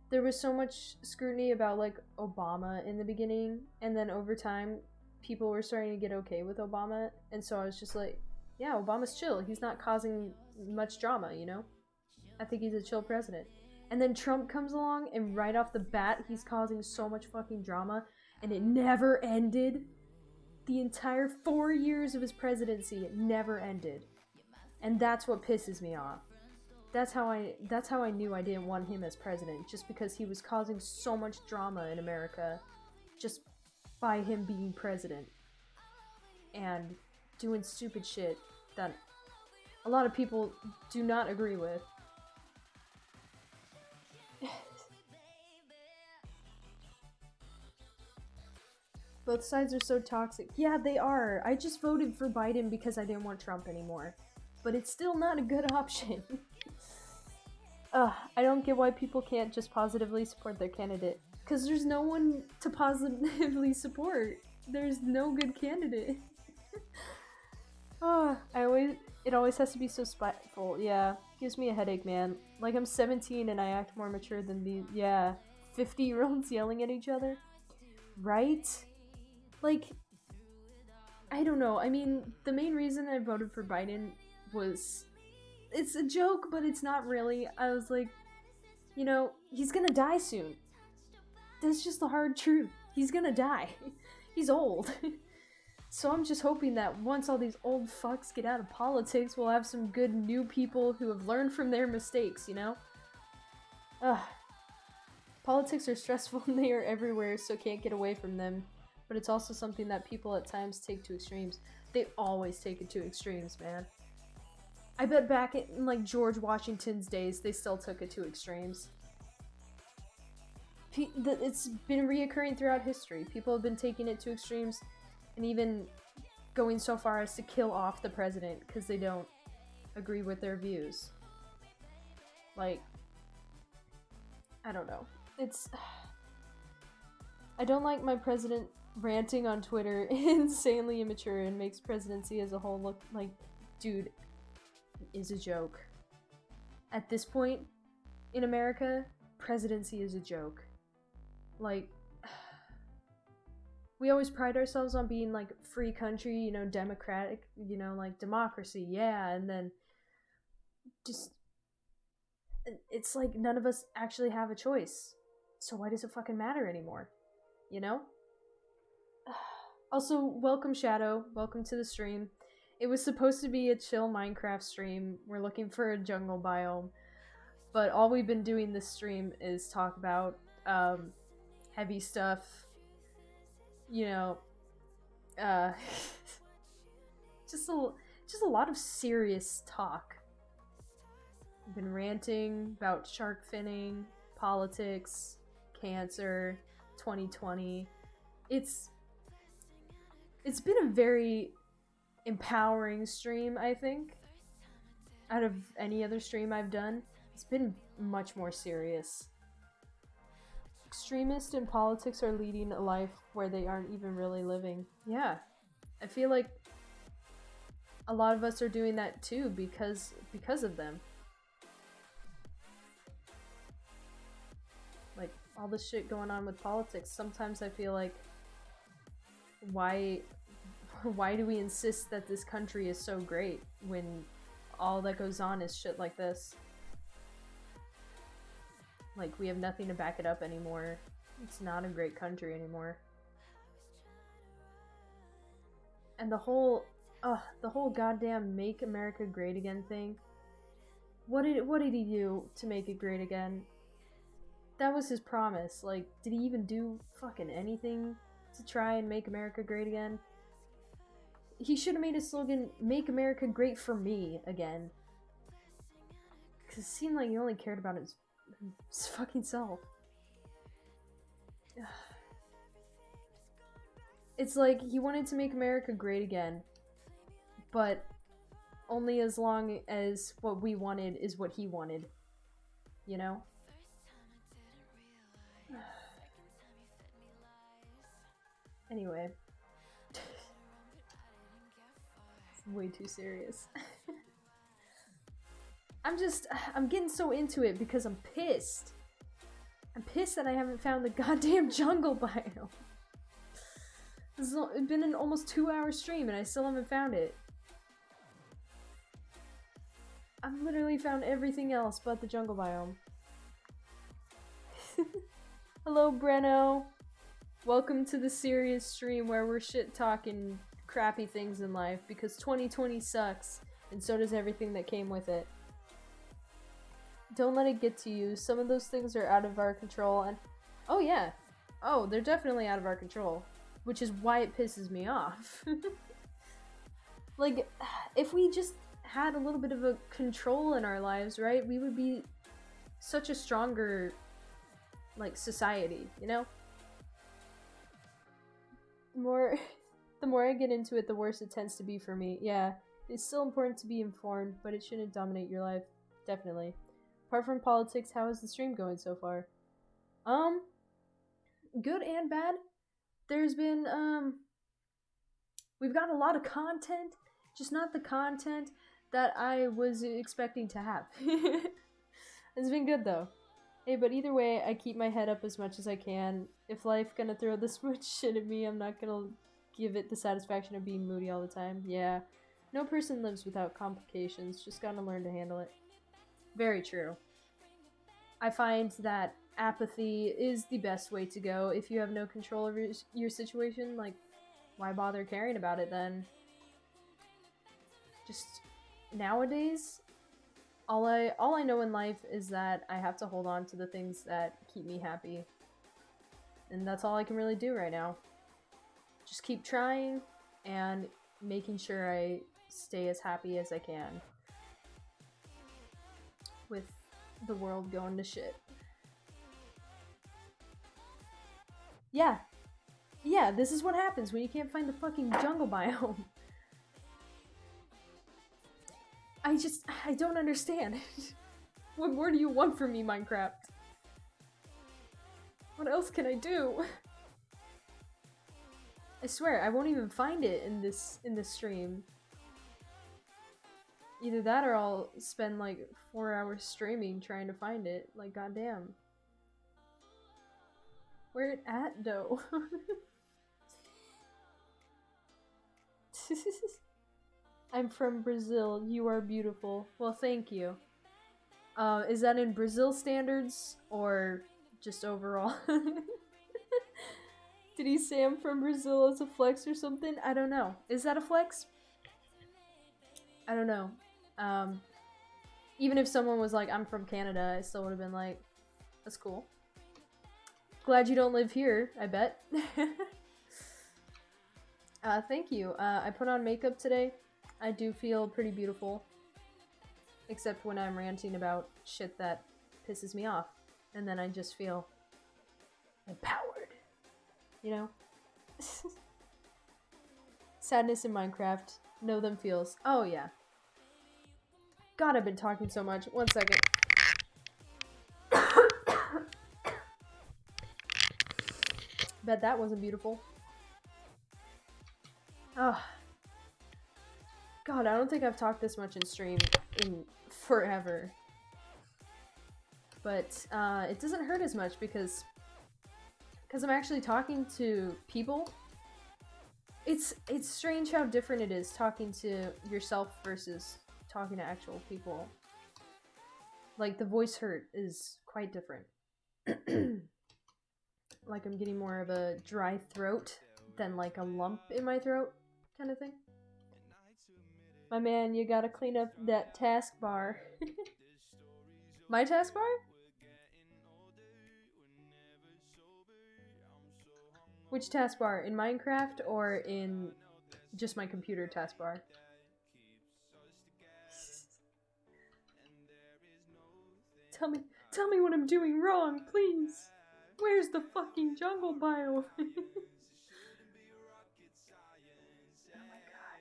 Speaker 1: there was so much scrutiny about, like, Obama in the beginning, and then over time, people were starting to get okay with Obama, and so I was just like, yeah, Obama's chill. He's not causing much drama, you know? I think he's a chill president. And then Trump comes along, and right off the bat, he's causing so much fucking drama, and it never ended. The entire 4 years of his presidency, it never ended. And that's what pisses me off. That's how I knew I didn't want him as president, just because he was causing so much drama in America just by him being president and doing stupid shit that a lot of people do not agree with. Both sides are so toxic. Yeah, they are. I just voted for Biden because I didn't want Trump anymore. But it's still not a good option. I don't get why people can't just positively support their candidate. Because there's no one to positively support. There's no good candidate. It always has to be so spiteful. Yeah, gives me a headache, man. Like, I'm 17 and I act more mature than these, 50-year-olds yelling at each other. Right? Like, I don't know. I mean, the main reason I voted for Biden was, it's a joke, but it's not really. I was like, you know, he's gonna die soon. That's just the hard truth. He's gonna die. He's old. So I'm just hoping that once all these old fucks get out of politics, we'll have some good new people who have learned from their mistakes, you know? Politics are stressful and they are everywhere, so can't get away from them. But it's also something that people at times take to extremes. They always take it to extremes, man. I bet back in, like, George Washington's days, they still took it to extremes. It's been reoccurring throughout history. People have been taking it to extremes and even going so far as to kill off the president because they don't agree with their views. Like, I don't know. I don't like my president ranting on Twitter insanely immature and makes presidency as a whole look like, dude, is a joke. At this point in America, presidency is a joke. Like, we always pride ourselves on being, like, free country, you know, democratic, you know, like, democracy, yeah, and then just, it's like none of us actually have a choice. So why does it fucking matter anymore? You know? Also, welcome Shadow, welcome to the stream. It was supposed to be a chill Minecraft stream. We're looking for a jungle biome. But all we've been doing this stream is talk about, heavy stuff. You know, just a lot of serious talk. I've been ranting about shark finning, politics, cancer, 2020. It's been a very empowering stream, I think. Out of any other stream I've done, it's been much more serious. extremists in politics are leading a life where they aren't even really living. Yeah. I feel like a lot of us are doing that too because of them. Like, all this shit going on with politics, sometimes I feel like, why do we insist that this country is so great when all that goes on is shit like this? Like, we have nothing to back it up anymore. It's not a great country anymore. And the whole goddamn Make America Great Again thing. What did he do to make it great again? That was his promise. Like, did he even do fucking anything to try and make America great again? He should have made his slogan, "Make America Great for Me Again." Because it seemed like he only cared about his fucking self. It's like he wanted to make America great again, but only as long as what we wanted is what he wanted. You know? Anyway. It's way too serious. I'm getting so into it because I'm pissed. I'm pissed that I haven't found the goddamn jungle biome. It's been an almost 2-hour stream and I still haven't found it. I've literally found everything else but the jungle biome. Hello, Breno. Welcome to the serious stream where we're shit talking crappy things in life because 2020 sucks and so does everything that came with it. Don't let it get to you. Some of those things are out of our control and oh yeah. Oh, they're definitely out of our control, which is why it pisses me off. Like, if we just had a little bit of a control in our lives, right? We would be such a stronger, like, society, you know? The more I get into it, the worse it tends to be for me. Yeah, it's still important to be informed, but it shouldn't dominate your life. Definitely. Apart from politics, how is the stream going so far? Good and bad. There's been, we've got a lot of content, just not the content that I was expecting to have. It's been good though. Hey, but either way, I keep my head up as much as I can. If life gonna throw this much shit at me, I'm not gonna give it the satisfaction of being moody all the time. Yeah, no person lives without complications, just gotta learn to handle it. Very true. I find that apathy is the best way to go. If you have no control over your situation, like, why bother caring about it then? Just, nowadays, all I know in life is that I have to hold on to the things that keep me happy. And that's all I can really do right now. Just keep trying and making sure I stay as happy as I can. With the world going to shit. Yeah. Yeah, this is what happens when you can't find the fucking jungle biome. I don't understand. What more do you want from me, Minecraft? What else can I do? I swear, I won't even find it in this stream. Either that or I'll spend like 4 hours streaming trying to find it. Like, goddamn. Where it at, though? I'm from Brazil. You are beautiful. Well, thank you. Is that in Brazil standards or just overall? Did he say I'm from Brazil as a flex or something? I don't know. Is that a flex? I don't know. Even if someone was like, I'm from Canada, I still would have been like, that's cool. Glad you don't live here, I bet. Thank you. I put on makeup today. I do feel pretty beautiful. Except when I'm ranting about shit that pisses me off. And then I just feel empowered. You know? Sadness in Minecraft. Know them feels. Oh, yeah. God, I've been talking so much. 1 second. Bet that wasn't beautiful. Oh. God, I don't think I've talked this much in stream in forever. But it doesn't hurt as much because I'm actually talking to people. It's strange how different it is talking to yourself versus talking to actual people. Like, the voice hurt is quite different. Like, I'm getting more of a dry throat than like a lump in my throat kind of thing. My man, you gotta clean up that taskbar. My taskbar? Which taskbar? In Minecraft or in just my computer taskbar? Tell me what I'm doing wrong, please. Where's the fucking jungle biome? Oh my god.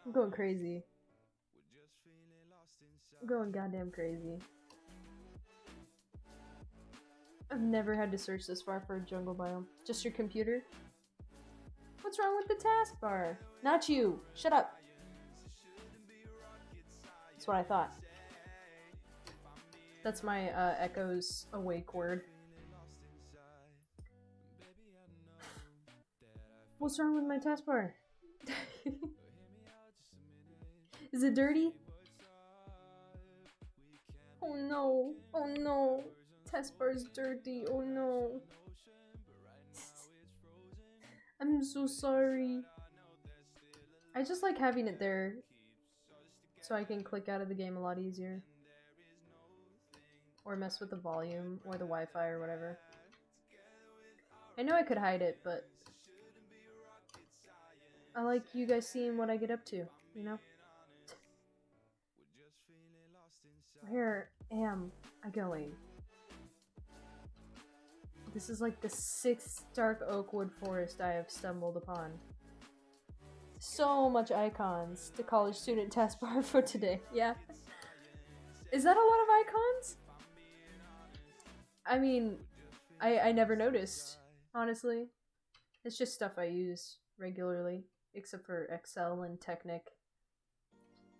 Speaker 1: I'm going crazy. I'm going goddamn crazy. I've never had to search this far for a jungle biome. Just your computer? What's wrong with the taskbar? Not you! Shut up! That's what I thought. That's my Echo's awake word. What's wrong with my taskbar? Is it dirty? Oh no! Oh no! Taskbar's dirty! Oh no! I'm so sorry. I just like having it there so I can click out of the game a lot easier. Or mess with the volume or the Wi-Fi or whatever. I know I could hide it, but I like you guys seeing what I get up to, you know? Where am I going? This is like the 6th dark oak wood forest I have stumbled upon. So much icons. The college student taskbar for today. Yeah. Is that a lot of icons? I mean, I never noticed, honestly. It's just stuff I use regularly, except for Excel and Technic.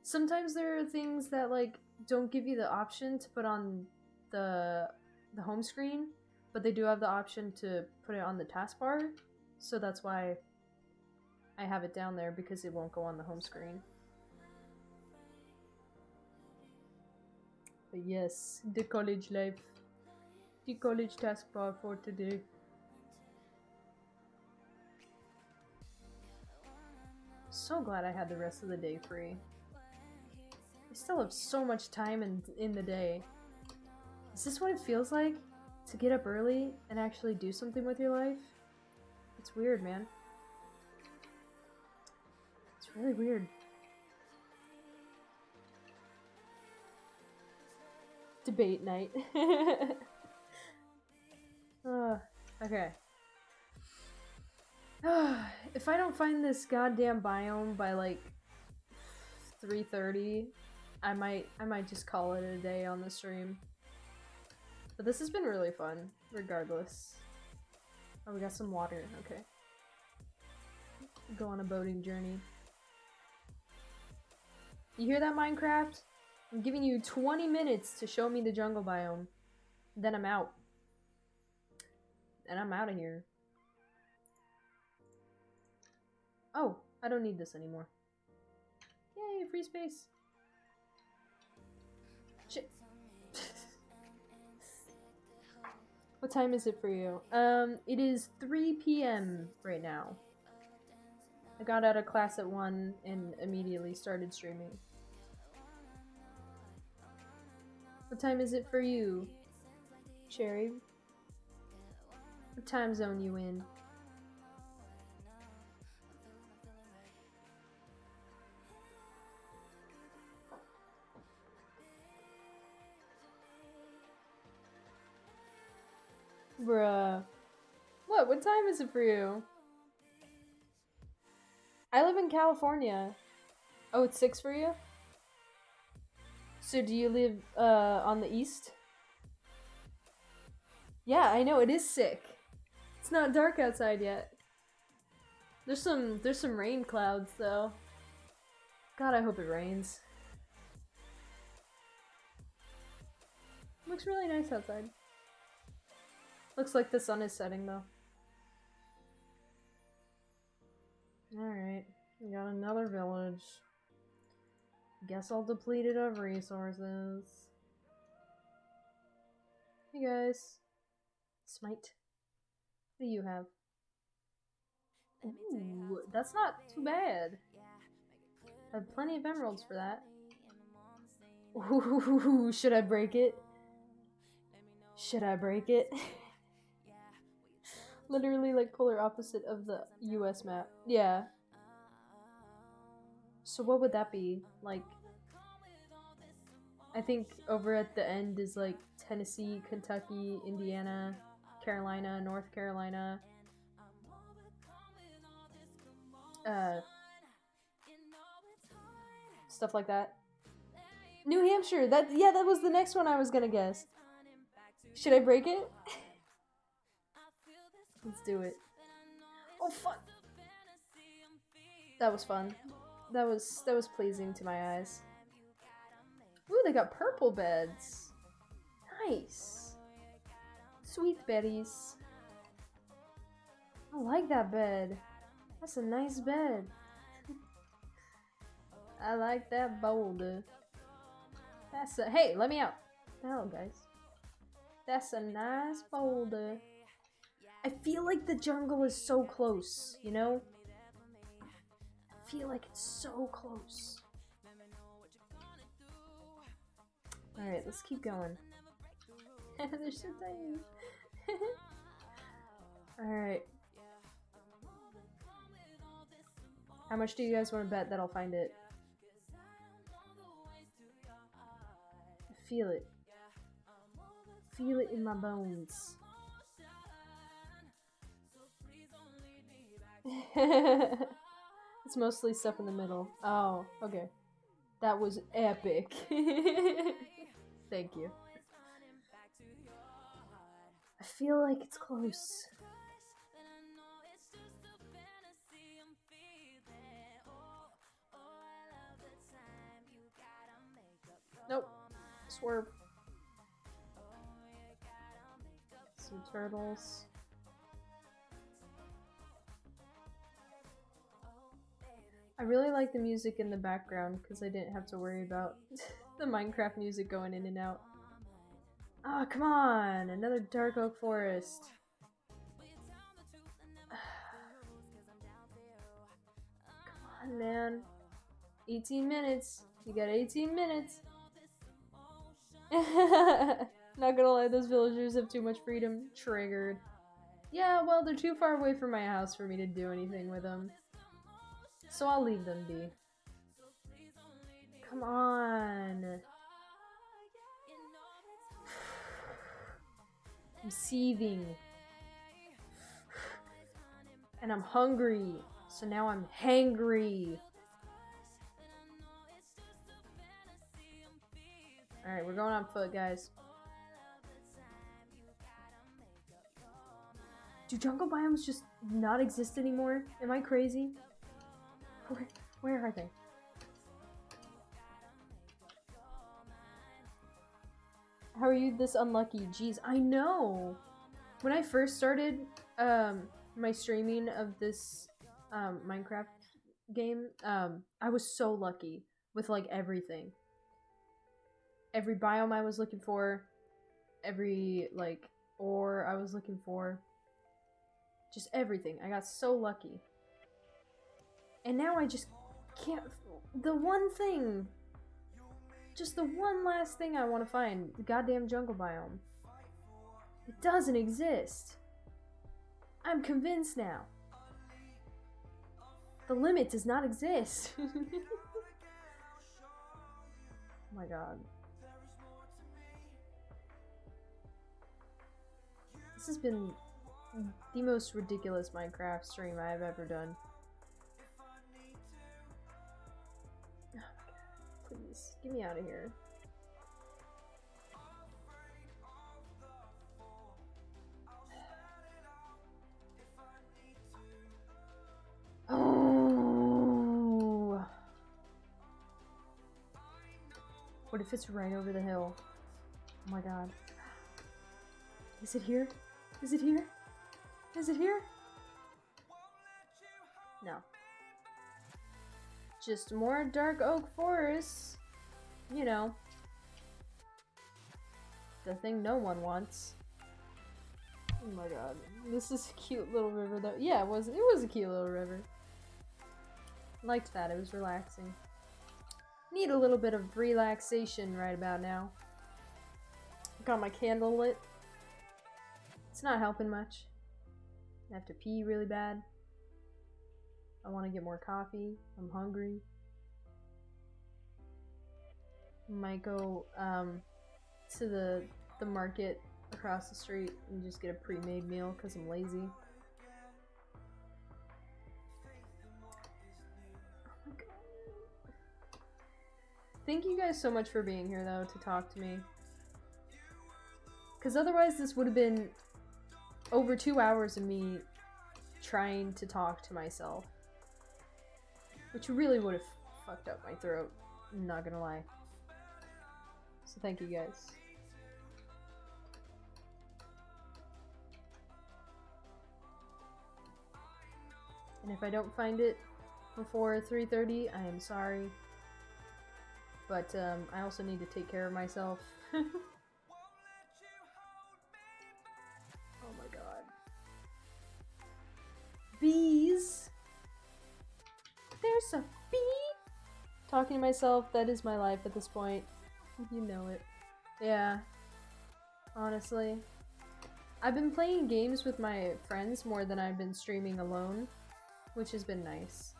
Speaker 1: Sometimes there are things that like don't give you the option to put on the home screen, but they do have the option to put it on the taskbar, so that's why I have it down there, because it won't go on the home screen. But yes, the college life. The college taskbar for today. So glad I had the rest of the day free. I still have so much time in the day. Is this what it feels like? To get up early and actually do something with your life? It's weird, man. It's really weird. Debate night. Okay. If I don't find this goddamn biome by like 3:30, I might just call it a day on the stream. But this has been really fun, regardless. Oh, we got some water. Okay. Go on a boating journey. You hear that, Minecraft? I'm giving you 20 minutes to show me the jungle biome. Then I'm out. And I'm out of here. Oh, I don't need this anymore. Yay, free space. Shit. What time is it for you? It is 3 p.m. right now. I got out of class at 1 and immediately started streaming. What time is it for you, Cherry? What time zone you in? Bruh. What time is it for you? I live in California. Oh, it's 6 for you? So do you live on the east? Yeah, I know, it is sick. It's not dark outside yet. There's some rain clouds though. God, I hope it rains. Looks really nice outside. Looks like the sun is setting though. Alright, we got another village. Guess I'll deplete it of resources. Hey guys. Smite. What do you have? Ooh, that's not too bad. I have plenty of emeralds for that. Ooh, should I break it? Should I break it? Literally like polar opposite of the US map. Yeah. So what would that be? Like, I think over at the end is like Tennessee, Kentucky, Indiana, Carolina, North Carolina. Stuff like that. New Hampshire. That was the next one I was gonna guess. Should I break it? Let's do it. Oh fuck. That was fun. That was pleasing to my eyes. Ooh, they got purple beds. Nice. Sweet Betties. I like that bed. That's a nice bed. I like that boulder. That's a— hey, let me out. What the hell, guys? That's a nice boulder. I feel like the jungle is so close, you know? I feel like it's so close. Alright, let's keep going. They're so tiny. Alright. How much do you guys want to bet that I'll find it? I feel it. Feel it in my bones. It's mostly stuff in the middle. Oh, okay. That was epic. Thank you. I feel like it's close. Nope. Swerve. Some turtles. I really like the music in the background because I didn't have to worry about the Minecraft music going in and out. Ah, oh, come on! Another dark oak forest. Come on, man. 18 minutes. You got 18 minutes. Not gonna lie, those villagers have too much freedom. Triggered. Yeah, well, they're too far away from my house for me to do anything with them. So I'll leave them be. Come on. I'm seething. And I'm hungry. So now I'm hangry. Alright, we're going on foot, guys. Do jungle biomes just not exist anymore? Am I crazy? Where are they? How are you this unlucky? Jeez, I know! When I first started my streaming of this Minecraft game, I was so lucky with like everything. Every biome I was looking for, every like ore I was looking for. Just everything. I got so lucky. And now I just can't— the one thing, just the one last thing I want to find, the goddamn jungle biome. It doesn't exist. I'm convinced now. The limit does not exist. Oh my god. This has been the most ridiculous Minecraft stream I've ever done. Oh my god. Please, get me out of here. What if it's right over the hill? Oh my god. Is it here? Is it here? Is it here? No. Just more dark oak forests. You know. The thing no one wants. Oh my god. This is a cute little river though. Yeah, it was a cute little river. Liked that, it was relaxing. Need a little bit of relaxation right about now. Got my candle lit. It's not helping much. I have to pee really bad. I want to get more coffee. I'm hungry. Might go to the market across the street and just get a pre-made meal because I'm lazy. Oh my god. Thank you guys so much for being here though to talk to me. Because otherwise this would have been over 2 hours of me trying to talk to myself. Which really would have fucked up my throat, I'm not gonna lie. So thank you guys. And if I don't find it before 3:30, I am sorry. But I also need to take care of myself. Oh my god. Bees! There's a bee! Talking to myself, that is my life at this point. You know it. Yeah. Honestly. I've been playing games with my friends more than I've been streaming alone, which has been nice.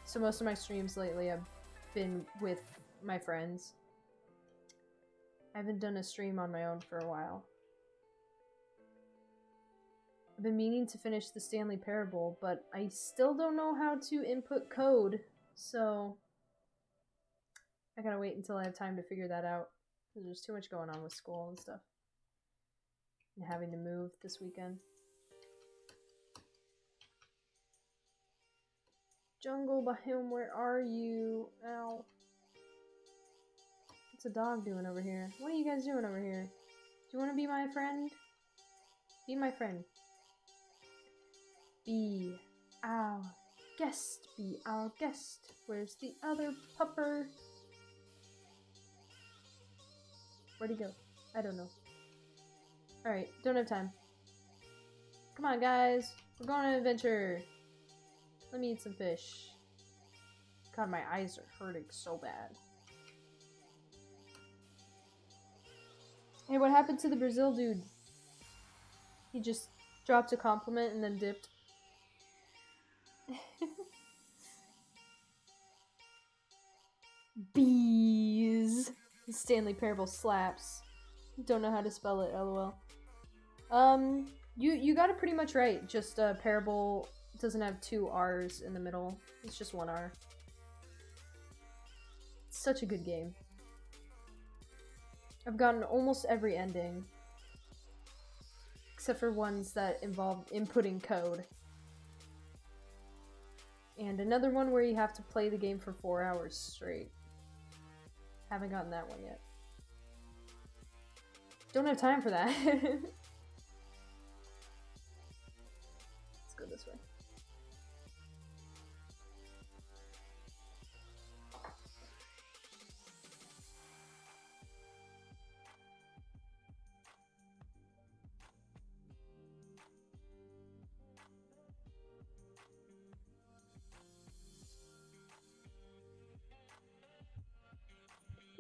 Speaker 1: So most of my streams lately have been with my friends. I haven't done a stream on my own for a while. I've been meaning to finish the Stanley Parable, but I still don't know how to input code, so I gotta wait until I have time to figure that out, because there's too much going on with school and stuff. And having to move this weekend. Jungle biome, where are you? Ow. What's a dog doing over here? What are you guys doing over here? Do you want to be my friend? Be my friend. Be our guest. Be our guest. Where's the other pupper? Where'd he go? I don't know. Alright, don't have time. Come on, guys. We're going on an adventure. Let me eat some fish. God, my eyes are hurting so bad. Hey, what happened to the Brazil dude? He just dropped a compliment and then dipped. Bees. Stanley Parable slaps. Don't know how to spell it, lol. You got it pretty much right. Just Parable doesn't have 2 R's in the middle. It's just 1 R. It's such a good game. I've gotten almost every ending. Except for ones that involve inputting code. And another one where you have to play the game for 4 hours straight. Haven't gotten that one yet. Don't have time for that. Let's go this way.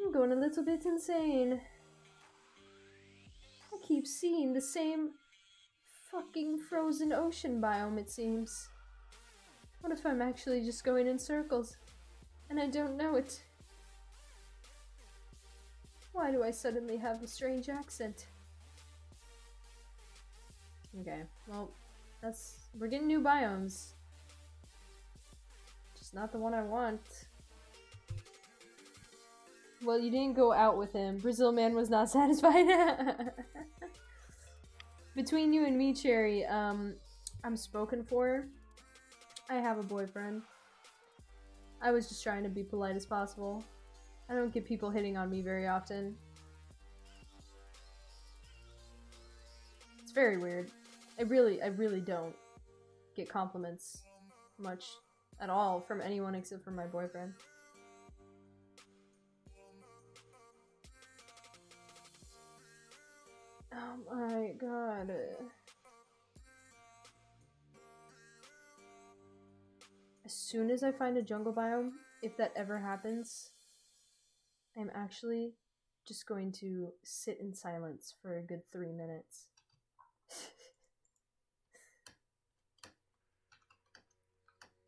Speaker 1: I'm going a little bit insane. I keep seeing the same fucking frozen ocean biome, it seems. What if I'm actually just going in circles, and I don't know it? Why do I suddenly have a strange accent? Okay, well, we're getting new biomes. Just not the one I want. Well, you didn't go out with him. Brazil man was not satisfied. Between you and me, Cherry, I'm spoken for. I have a boyfriend. I was just trying to be polite as possible. I don't get people hitting on me very often. It's very weird. I really don't get compliments much at all from anyone except for my boyfriend. Oh my god. As soon as I find a jungle biome, if that ever happens, I'm actually just going to sit in silence for a good 3 minutes.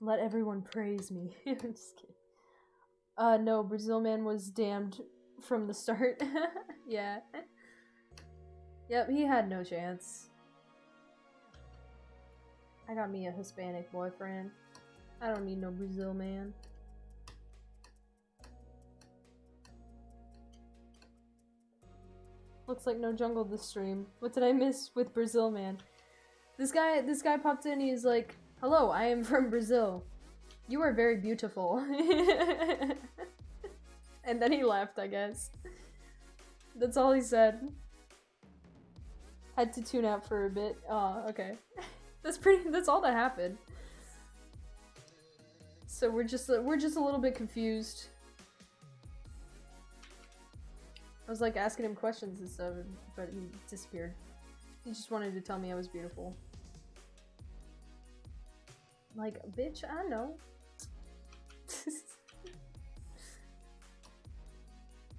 Speaker 1: Let everyone praise me. I'm just kidding. No, Brazil man was damned from the start. Yeah. Yep, he had no chance. I got me a Hispanic boyfriend. I don't need no Brazil man. Looks like no jungle this stream. What did I miss with Brazil man? This guy popped in, he's like, "Hello, I am from Brazil. You are very beautiful." And then he left, I guess. That's all he said. Had to tune out for a bit. Oh, okay. That's all that happened. So we're just a little bit confused. I was like asking him questions and stuff, but he disappeared. He just wanted to tell me I was beautiful. Like, bitch, I know.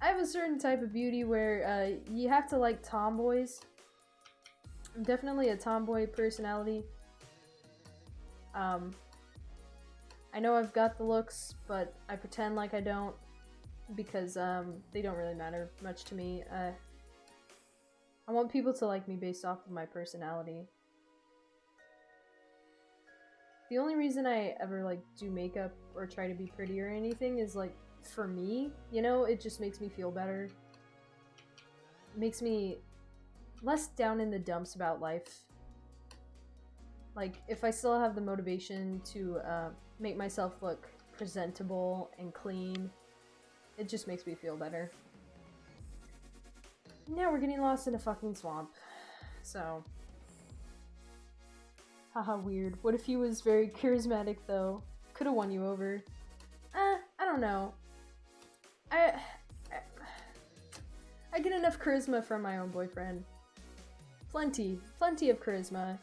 Speaker 1: I have a certain type of beauty where you have to like tomboys. I'm definitely a tomboy personality. I know I've got the looks, but I pretend like I don't because they don't really matter much to me. I want people to like me based off of my personality. The only reason I ever like do makeup or try to be pretty or anything is like for me, you know, it just makes me feel better. It makes me less down in the dumps about life. Like, if I still have the motivation to make myself look presentable and clean, it just makes me feel better. Now we're getting lost in a fucking swamp. So. Haha, weird. What if he was very charismatic, though? Could've won you over. I don't know. I get enough charisma from my own boyfriend. Plenty of charisma.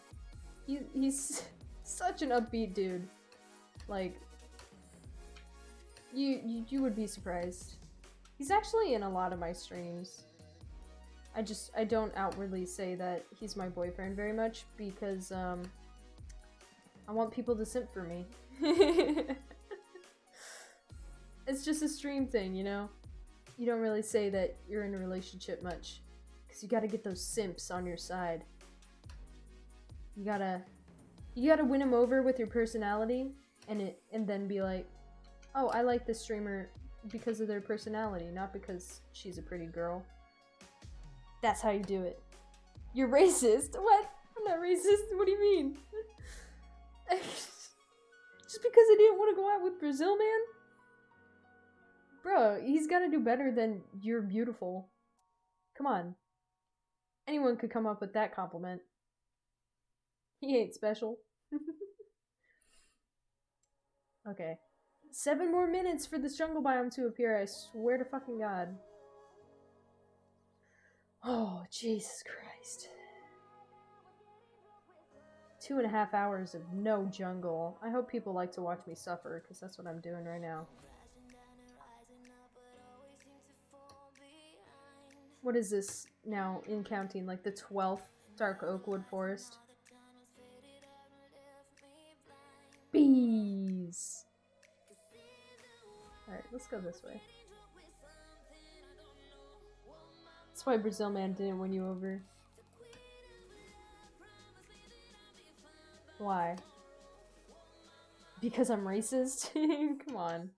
Speaker 1: He's such an upbeat dude. Like, you would be surprised. He's actually in a lot of my streams. I don't outwardly say that he's my boyfriend very much because I want people to simp for me. It's just a stream thing, you know? You don't really say that you're in a relationship much because you gotta get those simps on your side. You gotta win them over with your personality and then be like, oh, I like this streamer because of their personality, not because she's a pretty girl. That's how you do it. You're racist? What? I'm not racist. What do you mean? Just because I didn't want to go out with Brazil man? Bro, he's gotta do better than you're beautiful. Come on. Anyone could come up with that compliment. He ain't special. Okay. 7 more minutes for this jungle biome to appear, I swear to fucking God. Oh, Jesus Christ. 2.5 hours of no jungle. I hope people like to watch me suffer, because that's what I'm doing right now. What is this now in counting? Like the 12th dark oak wood forest? Bees! Alright, let's go this way. That's why Brazil man didn't win you over. Why? Because I'm racist? Come on.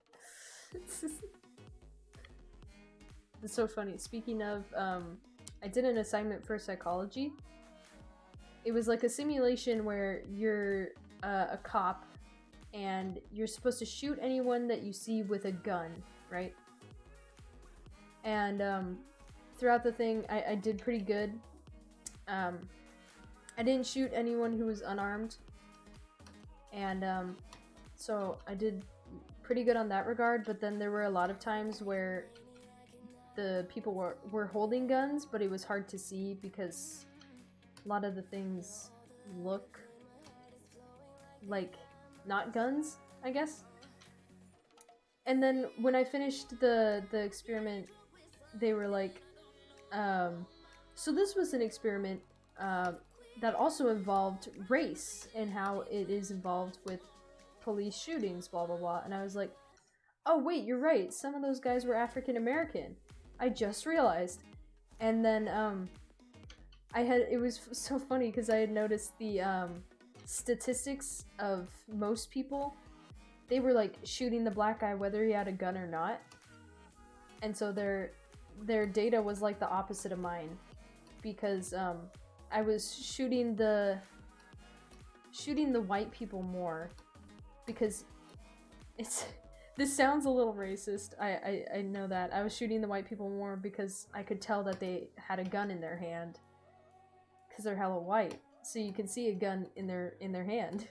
Speaker 1: It's so funny. Speaking of, I did an assignment for psychology. It was like a simulation where you're a cop and you're supposed to shoot anyone that you see with a gun, right? And throughout the thing, I did pretty good. I didn't shoot anyone who was unarmed, and so I did pretty good on that regard. But then there were a lot of times where the people were holding guns, but it was hard to see because a lot of the things look like not guns, I guess. And then when I finished the experiment, they were like, so this was an experiment that also involved race and how it is involved with police shootings, blah blah blah. And I was like, oh wait, you're right, some of those guys were African American. I just realized. And then it was so funny because I had noticed the statistics of most people. They were like shooting the black guy whether he had a gun or not. And so their data was like the opposite of mine, because I was shooting the white people more, because this sounds a little racist. I know that. I was shooting the white people more because I could tell that they had a gun in their hand, because they're hella white, so you can see a gun in their hand.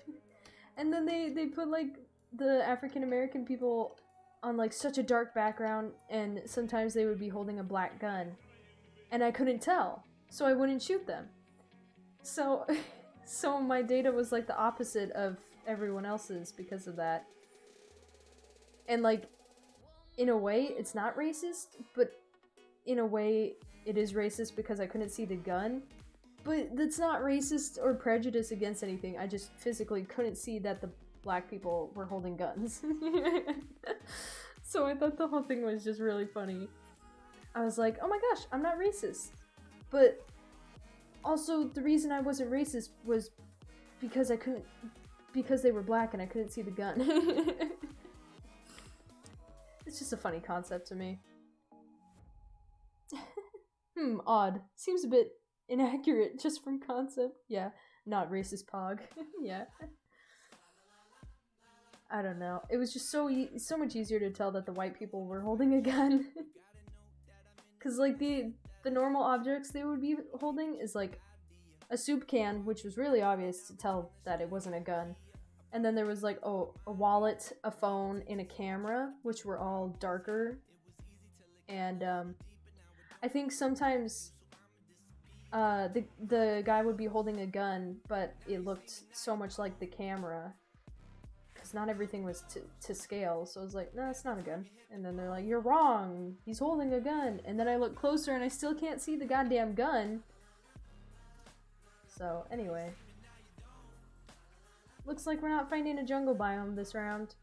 Speaker 1: And then they put like the African American people on like such a dark background, and sometimes they would be holding a black gun, and I couldn't tell, so I wouldn't shoot them. So my data was like the opposite of everyone else's because of that. And like, in a way, it's not racist, but in a way, it is racist because I couldn't see the gun. But that's not racist or prejudice against anything. I just physically couldn't see that the black people were holding guns. So I thought the whole thing was just really funny. I was like, oh my gosh, I'm not racist. But also, the reason I wasn't racist was because they were black and I couldn't see the gun. It's just a funny concept to me. Odd. Seems a bit inaccurate just from concept. Yeah, not racist pog. Yeah. I don't know. It was just so much easier to tell that the white people were holding a gun. Cause like the normal objects they would be holding is like a soup can, which was really obvious to tell that it wasn't a gun. And then there was like a wallet, a phone, and a camera, which were all darker. And I think sometimes the guy would be holding a gun, but it looked so much like the camera, because not everything was to scale. So I was like, no, it's not a gun. And then they're like, you're wrong, he's holding a gun. And then I look closer and I still can't see the goddamn gun. So anyway, looks like we're not finding a jungle biome this round.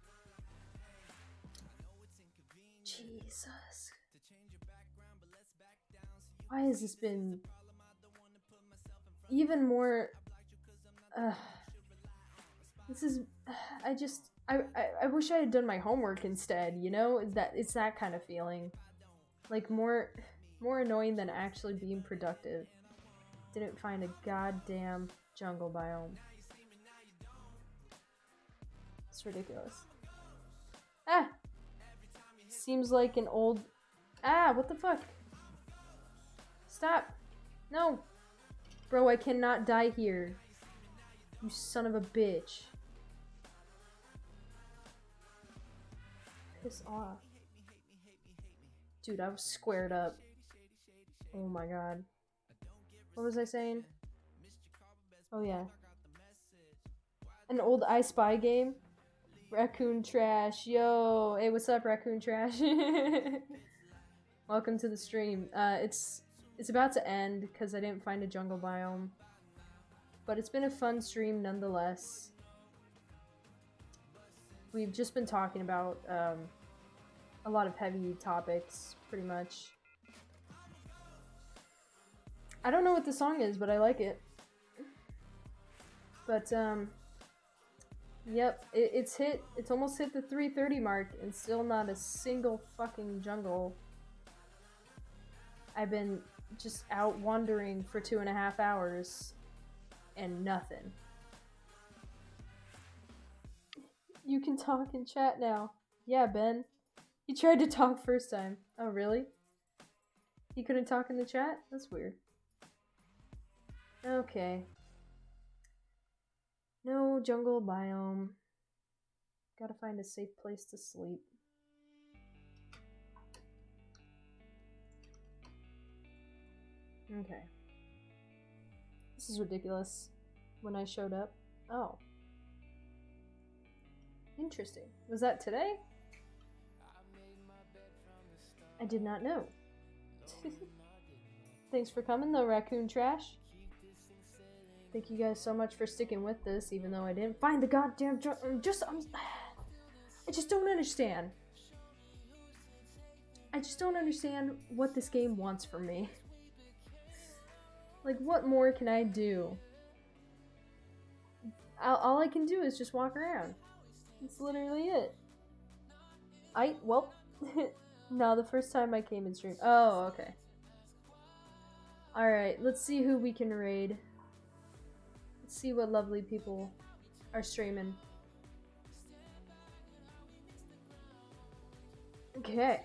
Speaker 1: Jesus. Why has this been even more... This is... I wish I had done my homework instead, you know? It's that kind of feeling. Like, more annoying than actually being productive. Didn't find a goddamn jungle biome. It's ridiculous. Ah! Seems like an old... Ah, what the fuck? Stop! No! Bro, I cannot die here. You son of a bitch. Piss off. Dude, I was squared up. Oh my god. What was I saying? Oh yeah. An old I Spy game? Raccoon Trash. Yo! Hey, what's up, Raccoon Trash? Welcome to the stream. It's about to end because I didn't find a jungle biome. But it's been a fun stream nonetheless. We've just been talking about a lot of heavy topics, pretty much. I don't know what the song is, but I like it. But, yep, it's almost hit the 3:30 mark and still not a single fucking jungle. I've been just out wandering for 2.5 hours and nothing. You can talk in chat now. Yeah, Ben. You tried to talk first time. Oh, really? He couldn't talk in the chat? That's weird. Okay. No jungle biome. Gotta find a safe place to sleep. Okay. This is ridiculous. When I showed up. Oh. Interesting. Was that today? I did not know. Thanks for coming though, Raccoon Trash. Thank you guys so much for sticking with this, even though I didn't find the goddamn I just don't understand. I just don't understand what this game wants from me. Like, what more can I do? All I can do is just walk around. That's literally it. Well, no, the first time I came in stream. Oh, okay. Alright, let's see who we can raid. Let's see what lovely people are streaming. Okay.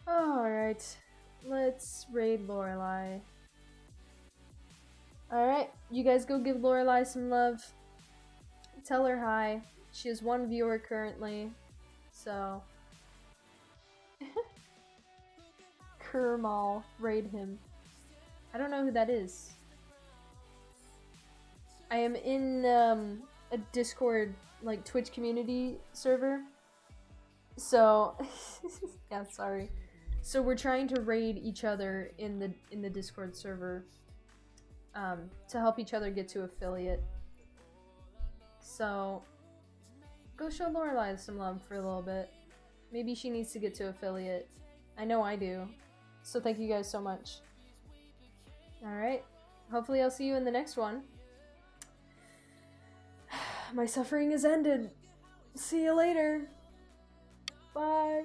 Speaker 1: Alright, let's raid Lorelei. Alright, you guys go give Lorelei some love. Tell her hi. She has 1 viewer currently, so... Kermal, raid him. I don't know who that is. I am in a Discord, like, Twitch community server. So, yeah, sorry. So we're trying to raid each other in the Discord server to help each other get to affiliate. So go show Lorelei some love for a little bit. Maybe she needs to get to affiliate. I know I do. So thank you guys so much. Alright. Hopefully I'll see you in the next one. My suffering is ended. See you later. Bye.